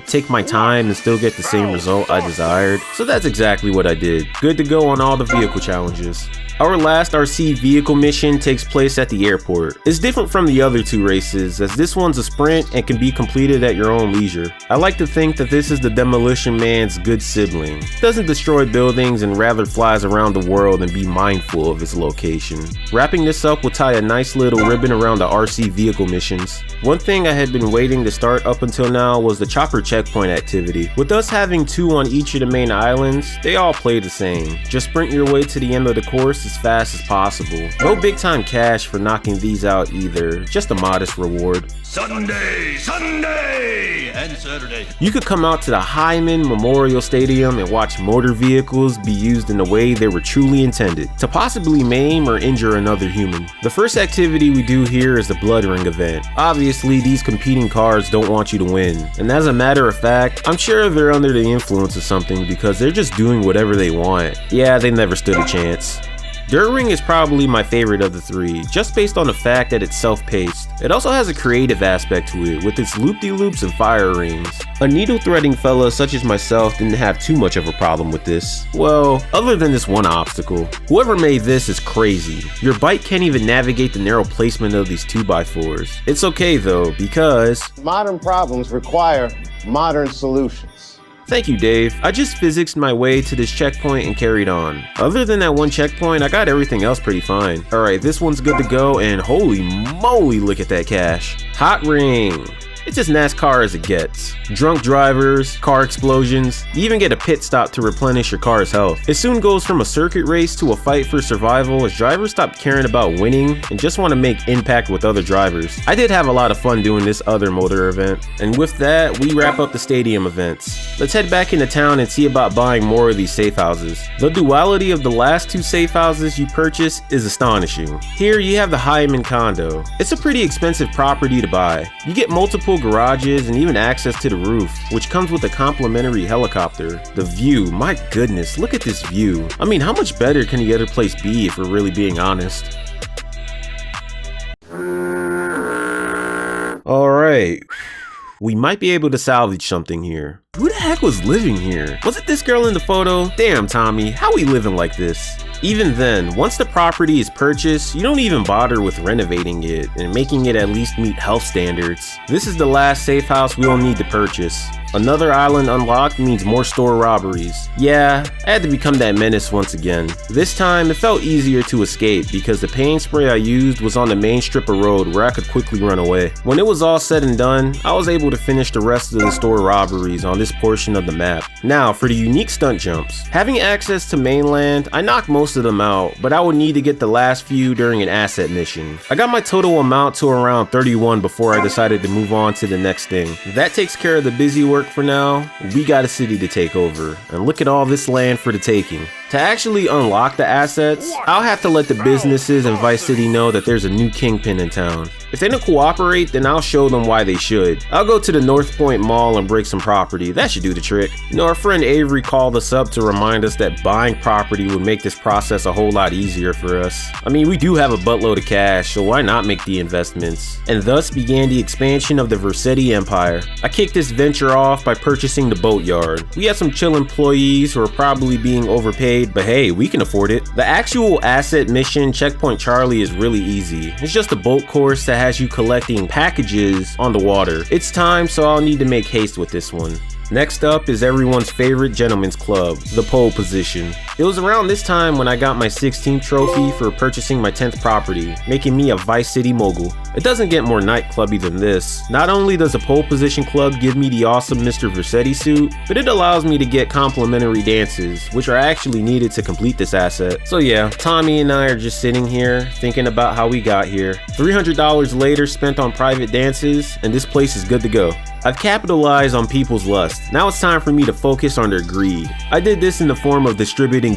Speaker 1: take my time and still get the same result I desired. So that's exactly what I did. Good to go on all the vehicle challenges. Our last RC vehicle mission takes place at the airport. It's different from the other two races, as this one's a sprint and can be completed at your own leisure. I like to think that this is the Demolition Man's good sibling. Doesn't destroy buildings and rather flies around the world and be mindful of its location. Wrapping this up, we'll tie a nice little ribbon around the RC vehicle missions. One thing I had been waiting to start up until now was the chopper checkpoint activity. With us having 2 on each of the main islands, they all play the same. Just sprint your way to the end of the course as fast as possible. No big time cash for knocking these out either, just a modest reward.
Speaker 9: Sunday, and Saturday.
Speaker 1: You could come out to the Hyman Memorial Stadium and watch motor vehicles be used in the way they were truly intended, to possibly maim or injure another human. The first activity we do here is the Blood Ring event. Obviously, these competing cars don't want you to win, and as a matter of fact, I'm sure they're under the influence of something because they're just doing whatever they want. Yeah, they never stood a chance. Dirt Ring is probably my favorite of the 3, just based on the fact that it's self-paced. It also has a creative aspect to it, with its loop-de-loops and fire rings. A needle-threading fella such as myself didn't have too much of a problem with this. Well, other than this one obstacle. Whoever made this is crazy. Your bike can't even navigate the narrow placement of these 2x4s. It's okay though, because
Speaker 15: modern problems require modern solutions.
Speaker 1: Thank you, Dave. I just physicsed my way to this checkpoint and carried on. Other than that one checkpoint, I got everything else pretty fine. Alright, this one's good to go, and holy moly, look at that cash. Hot Ring. It's as NASCAR as it gets. Drunk drivers, car explosions, you even get a pit stop to replenish your car's health. It soon goes from a circuit race to a fight for survival as drivers stop caring about winning and just want to make impact with other drivers. I did have a lot of fun doing this other motor event. And with that, we wrap up the stadium events. Let's head back into town and see about buying more of these safe houses. The duality of the last 2 safe houses you purchase is astonishing. Here you have the Hyman condo. It's a pretty expensive property to buy. You get multiple garages and even access to the roof, which comes with a complimentary helicopter. The view, my goodness, look at this view. I mean, how much better can the other place be if we're really being honest? Alright, we might be able to salvage something here. Who the heck was living here? Was it this girl in the photo? Damn, Tommy, how we living like this? Even then, once the property is purchased, you don't even bother with renovating it and making it at least meet health standards. This is the last safe house we'll need to purchase. Another island unlocked means more store robberies. Yeah, I had to become that menace once again. This time, it felt easier to escape because the paint spray I used was on the main strip of road where I could quickly run away. When it was all said and done, I was able to finish the rest of the store robberies on this portion of the map. Now, for the unique stunt jumps. Having access to Mainland, I knocked most of them out, but I would need to get the last few during an asset mission. I got my total amount to around 31 before I decided to move on to the next thing. That takes care of the busy work for now. We got a city to take over, and look at all this land for the taking. To actually unlock the assets, I'll have to let the businesses in Vice City know that there's a new kingpin in town. If they don't cooperate, then I'll show them why they should. I'll go to the North Point Mall and break some property. That should do the trick. You know, our friend Avery called us up to remind us that buying property would make this process a whole lot easier for us. I mean, we do have a buttload of cash, so why not make the investments? And thus began the expansion of the Vercetti Empire. I kicked this venture off by purchasing the boatyard. We had some chill employees who are probably being overpaid, but hey, we can afford it. The actual asset mission, Checkpoint Charlie, is really easy. It's just a boat course that has you collecting packages on the water. It's time, so I'll need to make haste with this one. Next up is everyone's favorite gentleman's club, the pole position. It was around this time when I got my 16th trophy for purchasing my 10th property, making me a Vice City mogul. It doesn't get more nightclubby than this. Not only does the pole position club give me the awesome Mr. Vercetti suit, but it allows me to get complimentary dances, which are actually needed to complete this asset. So yeah, Tommy and I are just sitting here, thinking about how we got here. $300 later spent on private dances, and this place is good to go. I've capitalized on people's lust. Now it's time for me to focus on their greed. I did this in the form of distributing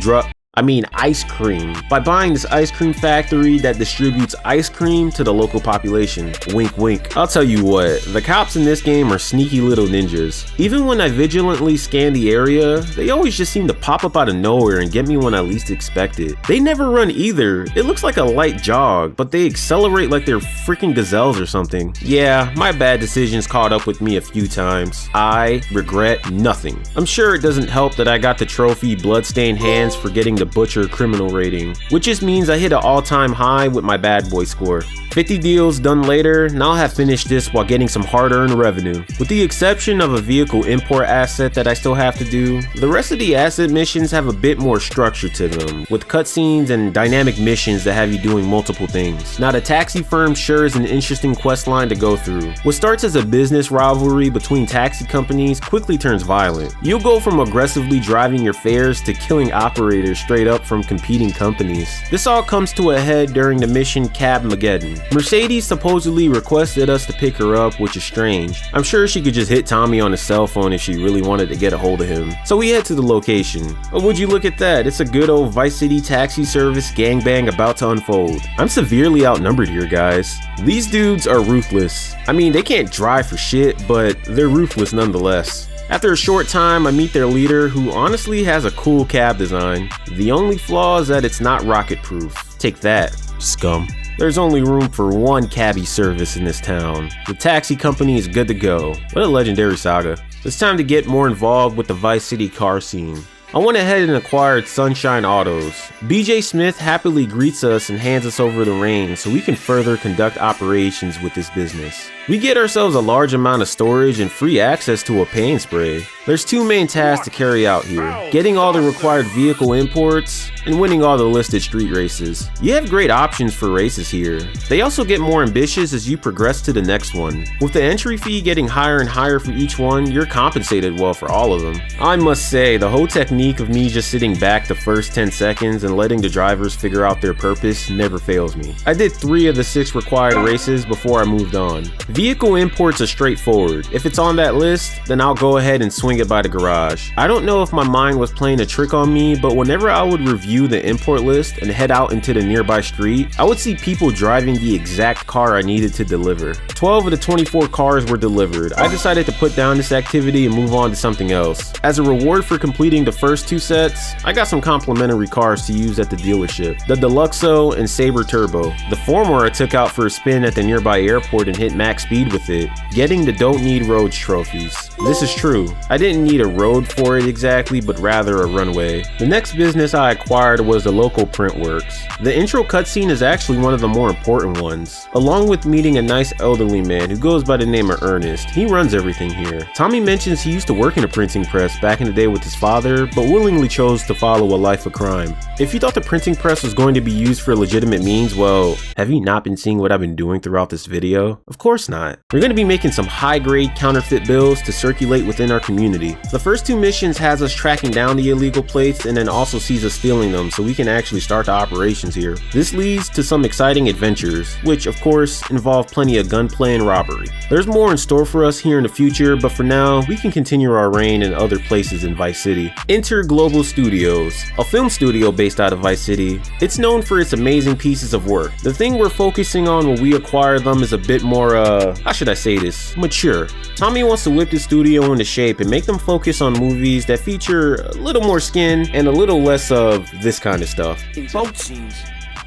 Speaker 1: ice cream by buying this ice cream factory that distributes ice cream to the local population. Wink wink. I'll tell you what, the cops in this game are sneaky little ninjas. Even when I vigilantly scan the area, they always just seem to pop up out of nowhere and get me when I least expect it. They never run either. It looks like a light jog, but they accelerate like they're freaking gazelles or something. Yeah, my bad decisions caught up with me a few times. I regret nothing. I'm sure it doesn't help that I got the trophy Bloodstained Hands for getting the Butcher criminal rating, which just means I hit an all-time high with my bad boy score. 50 deals done later, and I'll have finished this while getting some hard-earned revenue. With the exception of a vehicle import asset that I still have to do, the rest of the asset missions have a bit more structure to them, with cutscenes and dynamic missions that have you doing multiple things. Now, the taxi firm sure is an interesting quest line to go through. What starts as a business rivalry between taxi companies quickly turns violent. You'll go from aggressively driving your fares to killing operators straight up from competing companies. This all comes to a head during the mission Cabmageddon. Mercedes supposedly requested us to pick her up, which is strange. I'm sure she could just hit Tommy on his cell phone if she really wanted to get a hold of him. So we head to the location. Oh, would you look at that? It's a good old Vice City taxi service gangbang about to unfold. I'm severely outnumbered here, guys. These dudes are ruthless. I mean, they can't drive for shit, but they're ruthless nonetheless. After a short time, I meet their leader, who honestly has a cool cab design. The only flaw is that it's not rocket proof. Take that, scum. There's only room for one cabbie service in this town. The taxi company is good to go. What a legendary saga. It's time to get more involved with the Vice City car scene. I went ahead and acquired Sunshine Autos. BJ Smith happily greets us and hands us over the reins so we can further conduct operations with this business. We get ourselves a large amount of storage and free access to a paint spray. There's two main tasks to carry out here: getting all the required vehicle imports and winning all the listed street races. You have great options for races here. They also get more ambitious as you progress to the next one. With the entry fee getting higher and higher for each one, you're compensated well for all of them. I must say, the whole technique of me just sitting back the first 10 seconds and letting the drivers figure out their purpose never fails me. I did 3 of the 6 required races before I moved on. Vehicle imports are straightforward. If it's on that list, then I'll go ahead and swing it by the garage. I don't know if my mind was playing a trick on me, but whenever I would review the import list and head out into the nearby street, I would see people driving the exact car I needed to deliver. 12 of the 24 cars were delivered. I decided to put down this activity and move on to something else. As a reward for completing the first 2 sets, I got some complimentary cars to use at the dealership: the Deluxo and Sabre Turbo. The former I took out for a spin at the nearby airport and hit max speed with it, getting the Don't Need Roads trophies. This is true. I didn't need a road for it exactly, but rather a runway. The next business I acquired was the local Printworks. The intro cutscene is actually one of the more important ones, along with meeting a nice elderly man who goes by the name of Ernest. He runs everything here. Tommy mentions he used to work in a printing press back in the day with his father, but willingly chose to follow a life of crime. If you thought the printing press was going to be used for legitimate means, well, have you not been seeing what I've been doing throughout this video? Of course not. We're going to be making some high-grade counterfeit bills to circulate within our community. The first two missions has us tracking down the illegal plates and then also sees us stealing them so we can actually start the operations here. This leads to some exciting adventures, which of course involve plenty of gunplay and robbery. There's more in store for us here in the future, but for now, we can continue our reign in other places in Vice City. Enter Global Studios, a film studio based out of Vice City. It's known for its amazing pieces of work. The thing we're focusing on when we acquire them is a bit more, how should I say this, mature. Tommy wants to whip the studio into shape and make them focus on movies that feature a little more skin and a little less of this kind of stuff.
Speaker 13: Boat scenes?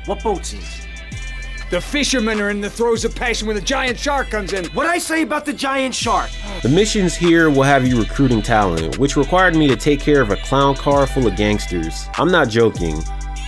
Speaker 13: What boat scenes?
Speaker 5: The fishermen are in the throes of passion when the giant shark comes in.
Speaker 13: What'd I say about the giant shark?
Speaker 1: The missions here will have you recruiting talent, which required me to take care of a clown car full of gangsters. I'm not joking.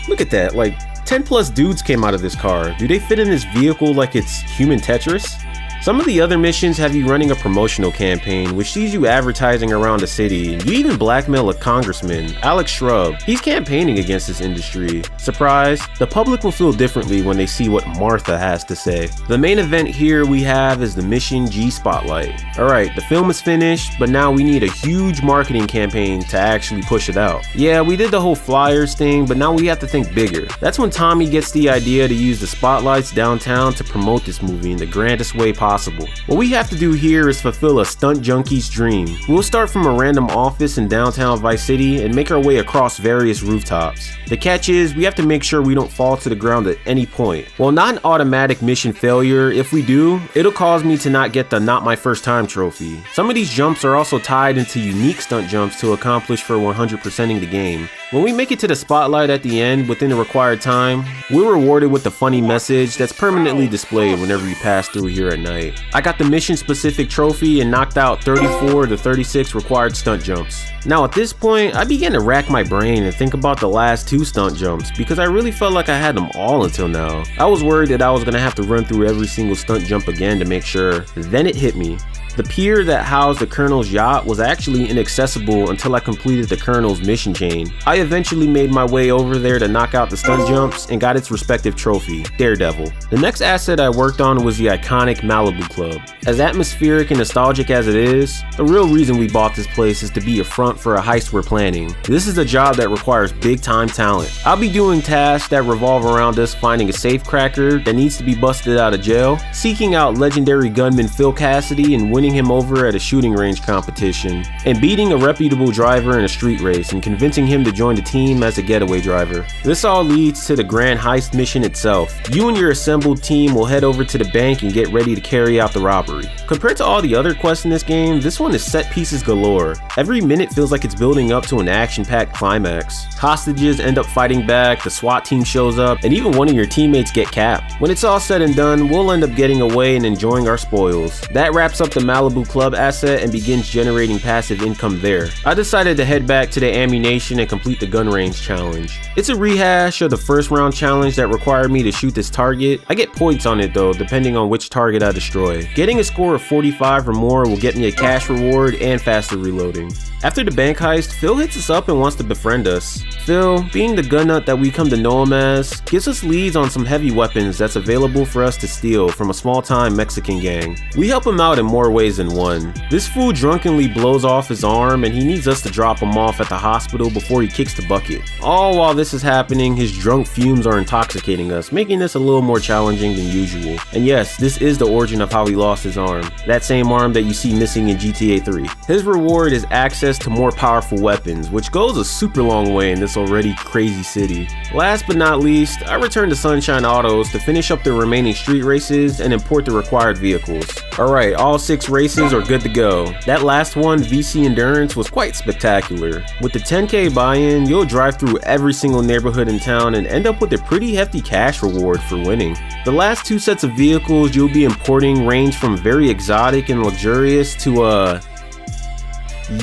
Speaker 1: Look at that, like 10 plus dudes came out of this car. Do they fit in this vehicle like it's human Tetris? Some of the other missions have you running a promotional campaign, which sees you advertising around the city. You even blackmail a congressman, Alex Shrub. He's campaigning against this industry. Surprise, the public will feel differently when they see what Martha has to say. The main event here we have is the Mission G Spotlight. Alright, the film is finished, but now we need a huge marketing campaign to actually push it out. Yeah, we did the whole flyers thing, but now we have to think bigger. That's when Tommy gets the idea to use the spotlights downtown to promote this movie in the grandest way possible. What we have to do here is fulfill a stunt junkie's dream. We'll start from a random office in downtown Vice City and make our way across various rooftops. The catch is, we have to make sure we don't fall to the ground at any point. While not an automatic mission failure, if we do, it'll cause me to not get the Not My First Time trophy. Some of these jumps are also tied into unique stunt jumps to accomplish for 100%ing the game. When we make it to the spotlight at the end within the required time, we're rewarded with a funny message that's permanently displayed whenever you pass through here at night. I got the mission specific trophy and knocked out 34 of the 36 required stunt jumps. Now at this point, I began to rack my brain and think about the last 2 stunt jumps because I really felt like I had them all until now. I was worried that I was gonna have to run through every single stunt jump again to make sure. Then it hit me. The pier that housed the Colonel's yacht was actually inaccessible until I completed the Colonel's mission chain. I eventually made my way over there to knock out the stunt jumps and got its respective trophy, Daredevil. The next asset I worked on was the iconic Malibu Club. As atmospheric and nostalgic as it is, the real reason we bought this place is to be a front for a heist we're planning. This is a job that requires big time talent. I'll be doing tasks that revolve around us finding a safecracker that needs to be busted out of jail, seeking out legendary gunman Phil Cassidy and winning him over at a shooting range competition, and beating a reputable driver in a street race and convincing him to join the team as a getaway driver. This all leads to the grand heist mission itself. You and your assembled team will head over to the bank and get ready to carry out the robbery. Compared to all the other quests in this game, this one is set pieces galore. Every minute feels like it's building up to an action-packed climax. Hostages end up fighting back, the SWAT team shows up, and even one of your teammates get capped. When it's all said and done, we'll end up getting away and enjoying our spoils. That wraps up the Malibu Club asset and begins generating passive income there. I decided to head back to the ammunition and complete the gun range challenge. It's a rehash of the first round challenge that required me to shoot this target. I get points on it though, depending on which target I destroy. Getting a score of 45 or more will get me a cash reward and faster reloading. After the bank heist, Phil hits us up and wants to befriend us. Phil, being the gun nut that we come to know him as, gives us leads on some heavy weapons that's available for us to steal from a small-time Mexican gang. We help him out in more ways than one. This fool drunkenly blows off his arm and he needs us to drop him off at the hospital before he kicks the bucket. All while this is happening, his drunk fumes are intoxicating us, making this a little more challenging than usual. And yes, this is the origin of how he lost his arm. That same arm that you see missing in GTA 3. His reward is access access to more powerful weapons, which goes a super long way in this already crazy city. Last but not least, I returned to Sunshine Autos to finish up the remaining street races and import the required vehicles. Alright, all 6 races are good to go. That last one, VC Indulgence, was quite spectacular. With the 10k buy-in, you'll drive through every single neighborhood in town and end up with a pretty hefty cash reward for winning. The last 2 sets of vehicles you'll be importing range from very exotic and luxurious to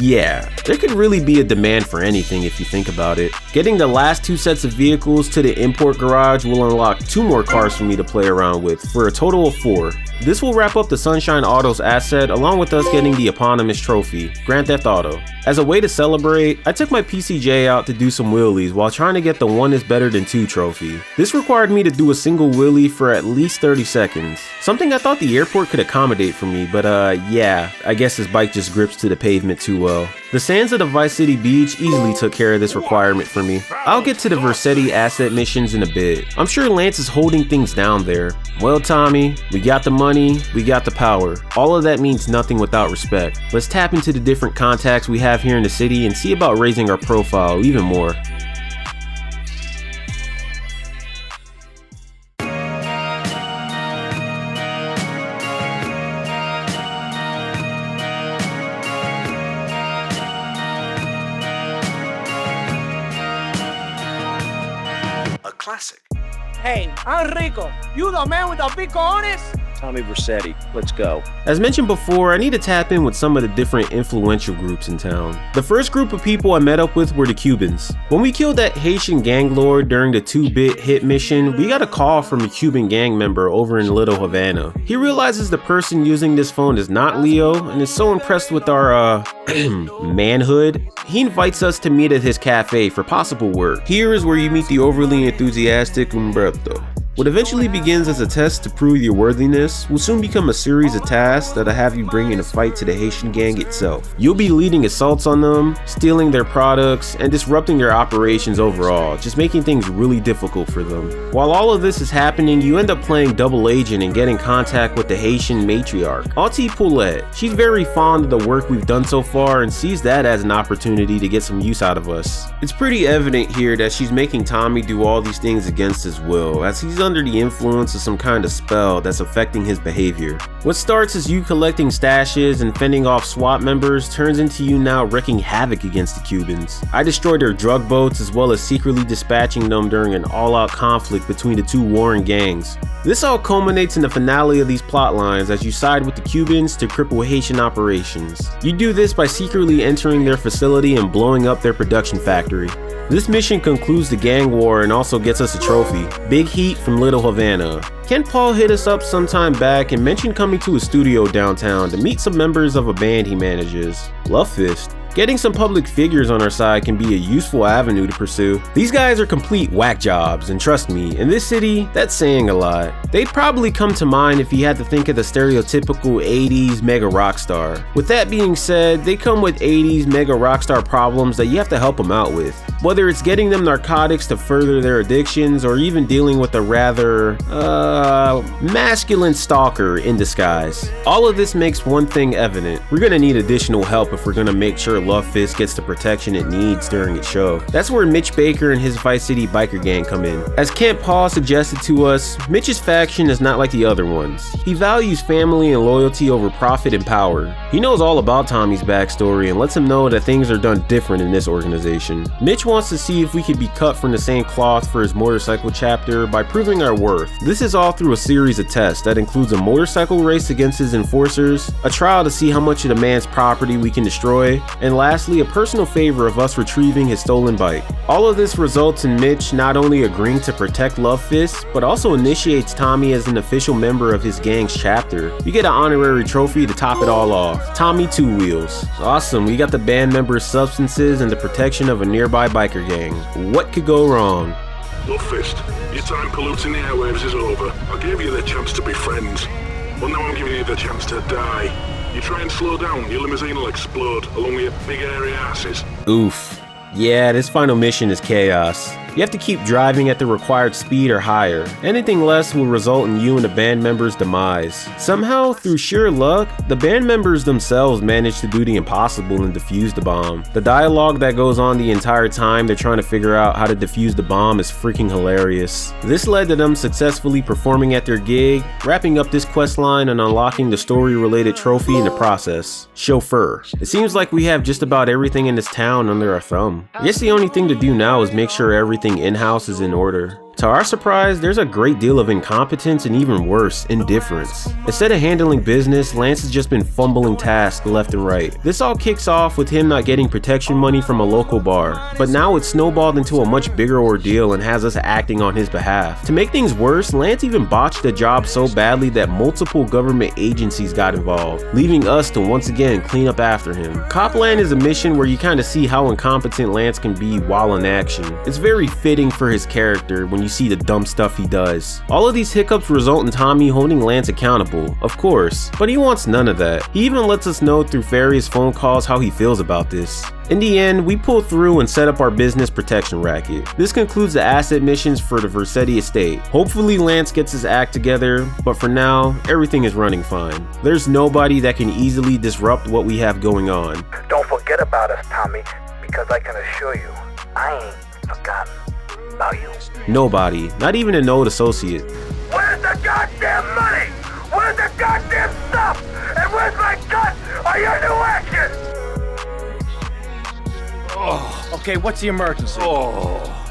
Speaker 1: yeah, there could really be a demand for anything if you think about it. Getting the last 2 sets of vehicles to the import garage will unlock 2 more cars for me to play around with, for a total of 4. This will wrap up the Sunshine Autos asset along with us getting the eponymous trophy, Grand Theft Auto. As a way to celebrate, I took my PCJ out to do some wheelies while trying to get the 1 is better than 2 trophy. This required me to do a single wheelie for at least 30 seconds. Something I thought the airport could accommodate for me, but yeah, I guess this bike just grips to the pavement too well. The sands of the Vice City Beach easily took care of this requirement for me. I'll get to the Versetti asset missions in a bit. I'm sure Lance is holding things down there. Well, Tommy, we got the money, we got the power. All of that means nothing without respect. Let's tap into the different contacts we have here in the city and see about raising our profile even more.
Speaker 11: Classic.
Speaker 10: Hey, Enrico, you the man with the big cojones?
Speaker 11: Tommy Versetti, let's go.
Speaker 1: As mentioned before, I need to tap in with some of the different influential groups in town. The first group of people I met up with were the Cubans. When we killed that Haitian gang lord during the 2-bit hit mission, we got a call from a Cuban gang member over in Little Havana. He realizes the person using this phone is not Leo and is so impressed with our manhood, he invites us to meet at his cafe for possible work. Here is where you meet the overly enthusiastic Umberto. What eventually begins as a test to prove your worthiness will soon become a series of tasks that'll have you bring in a fight to the Haitian gang itself. You'll be leading assaults on them, stealing their products, and disrupting their operations overall, just making things really difficult for them. While all of this is happening, you end up playing double agent and get in contact with the Haitian matriarch, Auntie Poulette. She's very fond of the work we've done so far and sees that as an opportunity to get some use out of us. It's pretty evident here that she's making Tommy do all these things against his will, as he's under the influence of some kind of spell that's affecting his behavior. What starts as you collecting stashes and fending off SWAT members turns into you now wreaking havoc against the Cubans. I destroyed their drug boats as well as secretly dispatching them during an all-out conflict between the 2 warring gangs. This all culminates in the finale of these plot lines as you side with the Cubans to cripple Haitian operations. You do this by secretly entering their facility and blowing up their production factory. This mission concludes the gang war and also gets us a trophy, Big Heat from Little Havana. Ken Paul hit us up sometime back and mentioned coming to a studio downtown to meet some members of a band he manages, Love Fist. Getting some public figures on our side can be a useful avenue to pursue. These guys are complete whack jobs, and trust me, in this city, that's saying a lot. They'd probably come to mind if you had to think of the stereotypical 80s mega rock star. With that being said, they come with 80s mega rock star problems that you have to help them out with. Whether it's getting them narcotics to further their addictions or even dealing with a rather, masculine stalker in disguise. All of this makes one thing evident. We're gonna need additional help if we're gonna make sure Love Fist gets the protection it needs during its show. That's where Mitch Baker and his Vice City biker gang come in. As Kent Paul suggested to us, Mitch's faction is not like the other ones. He values family and loyalty over profit and power. He knows all about Tommy's backstory and lets him know that things are done different in this organization. Mitch wants to see if we could be cut from the same cloth for his motorcycle chapter by proving our worth. This is all through a series of tests that includes a motorcycle race against his enforcers, a trial to see how much of the man's property we can destroy, and lastly, a personal favor of us retrieving his stolen bike. All of this results in Mitch not only agreeing to protect Love Fist, but also initiates Tommy as an official member of his gang's chapter. You get an honorary trophy to top it all off, Tommy 2 Wheels. Awesome, we got the band members' substances and the protection of a nearby biker gang. What could go wrong?
Speaker 16: Love Fist, your time polluting the airwaves is over. I gave you the chance to be friends. Well, now I'm giving you the chance to die. You try and slow down, your limousine will explode along with your big airy asses.
Speaker 1: Oof. Yeah, this final mission is chaos. You have to keep driving at the required speed or higher. Anything less will result in you and the band member's demise. Somehow, through sheer luck, the band members themselves manage to do the impossible and defuse the bomb. The dialogue that goes on the entire time they're trying to figure out how to defuse the bomb is freaking hilarious. This led to them successfully performing at their gig, wrapping up this questline and unlocking the story-related trophy in the process, Chauffeur. It seems like we have just about everything in this town under our thumb. I guess the only thing to do now is make sure everything in-house is in order. To our surprise, there's a great deal of incompetence and even worse, indifference. Instead of handling business, Lance has just been fumbling tasks left and right. This all kicks off with him not getting protection money from a local bar, but now it's snowballed into a much bigger ordeal and has us acting on his behalf. To make things worse, Lance even botched the job so badly that multiple government agencies got involved, leaving us to once again clean up after him. Copland is a mission where you kind of see how incompetent Lance can be while in action. It's very fitting for his character when you see the dumb stuff he does. All of these hiccups result in Tommy holding Lance accountable, of course, but he wants none of that. He even lets us know through various phone calls how he feels about this. In the end, we pull through and set up our business protection racket. This concludes the asset missions for the Vercetti estate. Hopefully Lance gets his act together, but for now, everything is running fine. There's nobody that can easily disrupt what we have going on.
Speaker 17: Don't forget about us, Tommy, because I can assure you, I ain't forgotten about you.
Speaker 1: Nobody, not even an old associate.
Speaker 17: Where's the goddamn money? Where's the goddamn stuff? And where's my cut? Are you new action?
Speaker 13: Okay, what's the emergency?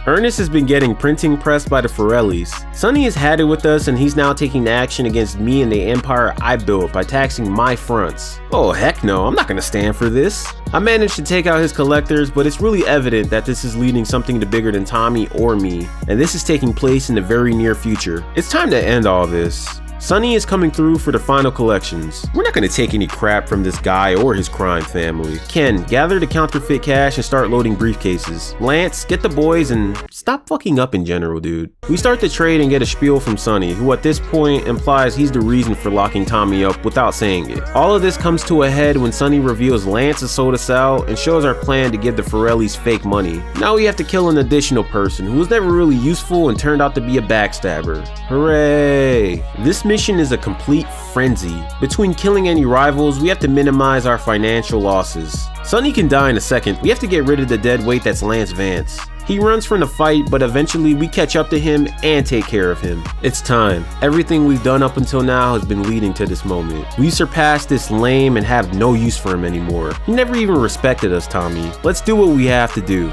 Speaker 1: Ernest has been getting printing pressed by the Forellis. Sonny has had it with us and he's now taking action against me and the empire I built by taxing my fronts. Oh heck no, I'm not gonna stand for this. I managed to take out his collectors, but it's really evident that this is leading something to bigger than Tommy or me, and this is taking place in the very near future. It's time to end all this. Sonny is coming through for the final collections. We're not going to take any crap from this guy or his crime family. Ken, gather the counterfeit cash and start loading briefcases. Lance, get the boys and stop fucking up in general, dude. We start the trade and get a spiel from Sonny, who at this point implies he's the reason for locking Tommy up without saying it. All of this comes to a head when Sonny reveals Lance has sold us out and shows our plan to give the Forellis fake money. Now we have to kill an additional person who was never really useful and turned out to be a backstabber. Hooray! This mission is a complete frenzy. Between killing any rivals, we have to minimize our financial losses. Sonny can die in a second. We have to get rid of the dead weight that's Lance Vance. He runs from the fight, but eventually we catch up to him and take care of him. It's time. Everything we've done up until now has been leading to this moment. We surpassed this lame and have no use for him anymore. He never even respected us, Tommy. Let's do what we have to do.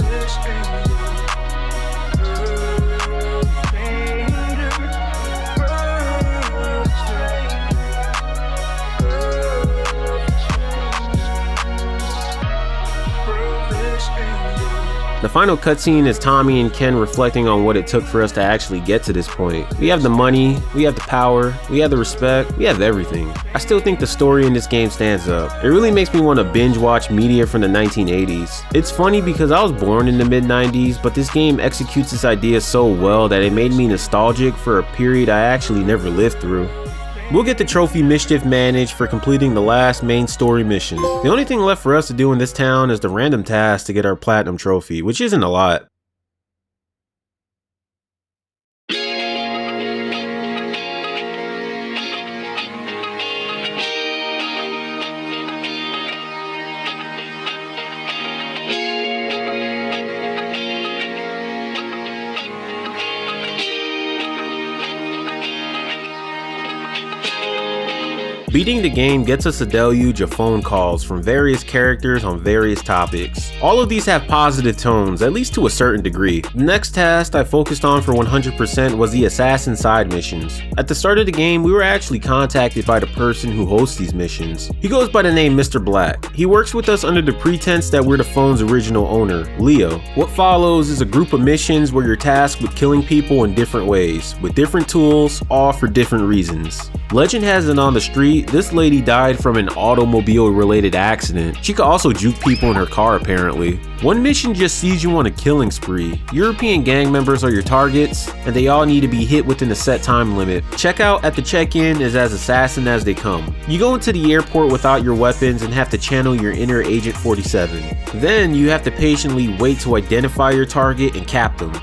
Speaker 1: The final cutscene is Tommy and Ken reflecting on what it took for us to actually get to this point. We have the money, we have the power, we have the respect, we have everything. I still think the story in this game stands up. It really makes me want to binge watch media from the 1980s. It's funny because I was born in the mid-90s, but this game executes this idea so well that it made me nostalgic for a period I actually never lived through. We'll get the trophy Mischief managed for completing the last main story mission. The only thing left for us to do in this town is the random task to get our platinum trophy, which isn't a lot. Beating the game gets us a deluge of phone calls from various characters on various topics. All of these have positive tones, at least to a certain degree. The next task I focused on for 100% was the assassin side missions. At the start of the game, we were actually contacted by the person who hosts these missions. He goes by the name Mr. Black. He works with us under the pretense that we're the phone's original owner, Leo. What follows is a group of missions where you're tasked with killing people in different ways, with different tools, all for different reasons. Legend has it on the street, this lady died from an automobile-related accident. She could also juke people in her car, apparently. One mission just sees you on a killing spree. European gang members are your targets, and they all need to be hit within a set time limit. Checkout at the check-in is as assassin as they come. You go into the airport without your weapons and have to channel your inner Agent 47. Then you have to patiently wait to identify your target and cap them.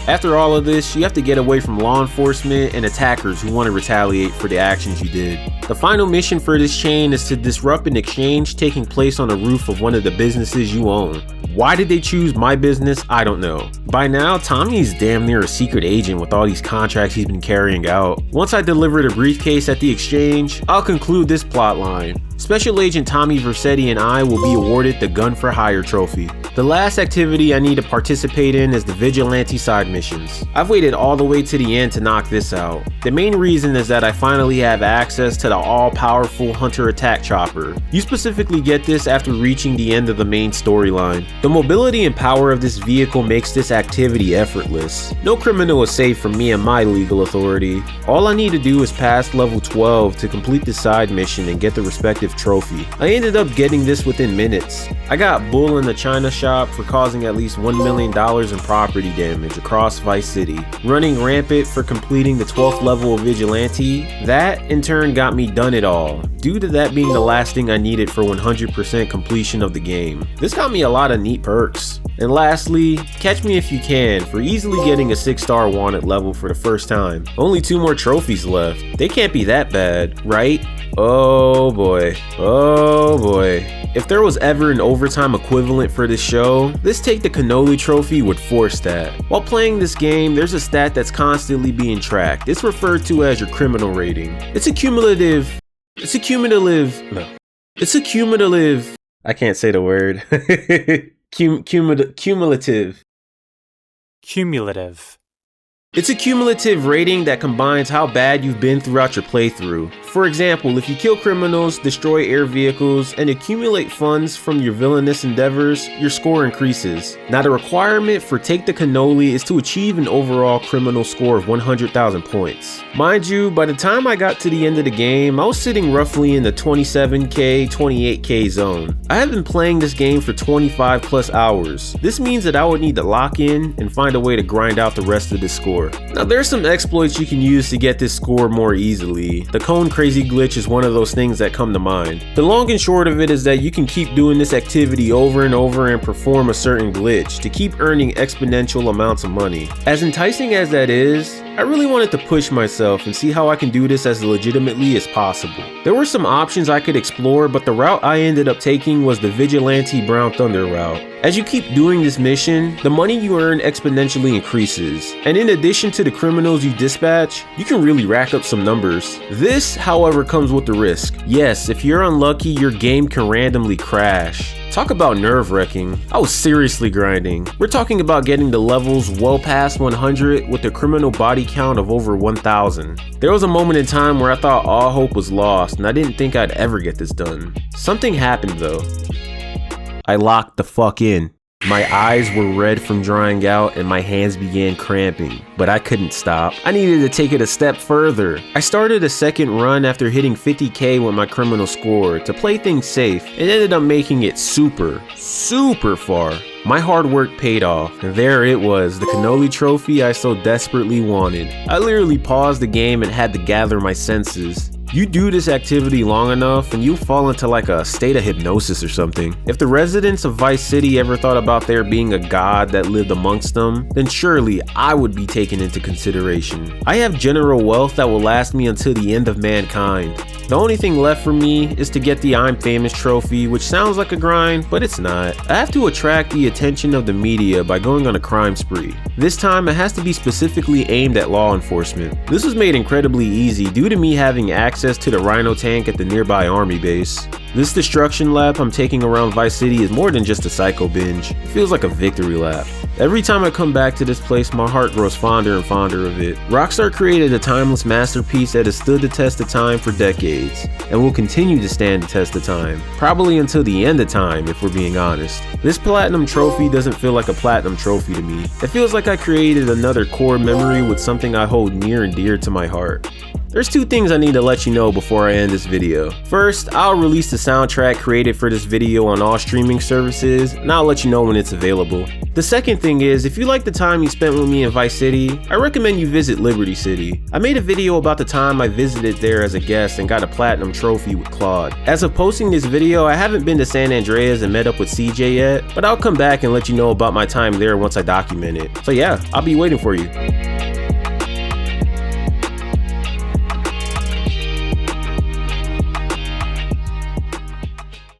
Speaker 1: After all of this, you have to get away from law enforcement and attackers who want to retaliate for the actions you did. The final mission for this chain is to disrupt an exchange taking place on the roof of one of the businesses you own. Why did they choose my business? I don't know. By now, Tommy's damn near a secret agent with all these contracts he's been carrying out. Once I deliver the briefcase at the exchange, I'll conclude this plotline. Special Agent Tommy Vercetti and I will be awarded the Gun for Hire trophy. The last activity I need to participate in is the Vigilante side missions. I've waited all the way to the end to knock this out. The main reason is that I finally have access to the all-powerful Hunter Attack Chopper. You specifically get this after reaching the end of the main storyline. The mobility and power of this vehicle makes this activity effortless. No criminal is safe from me and my legal authority. All I need to do is pass level 12 to complete the side mission and get the respective trophy. I ended up getting this within minutes. I got Bull in the China shop for causing at least $1 million in property damage across Vice City. Running rampant for completing the 12th level of Vigilante. That in turn got me done it all, due to that being the last thing I needed for 100% completion of the game. This got me a lot of neat perks. And lastly, catch me if you can for easily getting a 6-star wanted level for the first time. Only 2 more trophies left. They can't be that bad, right? Oh boy. Oh boy. If there was ever an overtime equivalent for this show, this Take the Cannoli trophy would force that. While playing this game, there's a stat that's constantly being tracked. It's referred to as your criminal rating. It's a cumulative. I can't say the word. Cumulative. It's a cumulative rating that combines how bad you've been throughout your playthrough. For example, if you kill criminals, destroy air vehicles, and accumulate funds from your villainous endeavors, your score increases. Now the requirement for Take the Cannoli is to achieve an overall criminal score of 100,000 points. Mind you, by the time I got to the end of the game, I was sitting roughly in the 27k, 28k zone. I have been playing this game for 25 plus hours. This means that I would need to lock in and find a way to grind out the rest of this score. Now there's some exploits you can use to get this score more easily. The Cone Crazy glitch is one of those things that come to mind. The long and short of it is that you can keep doing this activity over and over and perform a certain glitch to keep earning exponential amounts of money. As enticing as that is, I really wanted to push myself and see how I can do this as legitimately as possible. There were some options I could explore, but the route I ended up taking was the Vigilante Brown Thunder route. As you keep doing this mission, the money you earn exponentially increases, and in addition to the criminals you dispatch, you can really rack up some numbers. This, however, comes with the risk. Yes, if you're unlucky, your game can randomly crash. Talk about nerve-wracking. I was seriously grinding. We're talking about getting the levels well past 100 with a criminal body count of over 1,000. There was a moment in time where I thought all hope was lost and I didn't think I'd ever get this done. Something happened though. I locked the fuck in. My eyes were red from drying out and my hands began cramping, but I couldn't stop. I needed to take it a step further. I started a second run after hitting 50k with my criminal score to play things safe and ended up making it super far. My hard work paid off, and there it was, the Cannoli trophy I so desperately wanted. I literally paused the game and had to gather my senses. You do this activity long enough and you fall into like a state of hypnosis or something. If the residents of Vice City ever thought about there being a god that lived amongst them, then surely I would be taken into consideration. I have general wealth that will last me until the end of mankind. The only thing left for me is to get the I'm Famous trophy, which sounds like a grind, but it's not. I have to attract the attention of the media by going on a crime spree. This time it has to be specifically aimed at law enforcement. This was made incredibly easy due to me having access to the Rhino tank at the nearby army base. This destruction lap I'm taking around Vice City is more than just a psycho binge. It feels like a victory lap. Every time I come back to this place, my heart grows fonder and fonder of it. Rockstar created a timeless masterpiece that has stood the test of time for decades, and will continue to stand the test of time, probably until the end of time if we're being honest. This platinum trophy doesn't feel like a platinum trophy to me. It feels like I created another core memory with something I hold near and dear to my heart. There's two things I need to let you know before I end this video. First, I'll release the soundtrack created for this video on all streaming services, and I'll let you know when it's available. The second thing is, if you like the time you spent with me in Vice City, I recommend you visit Liberty City. I made a video about the time I visited there as a guest and got a platinum trophy with Claude. As of posting this video, I haven't been to San Andreas and met up with CJ yet, but I'll come back and let you know about my time there once I document it. So yeah, I'll be waiting for you.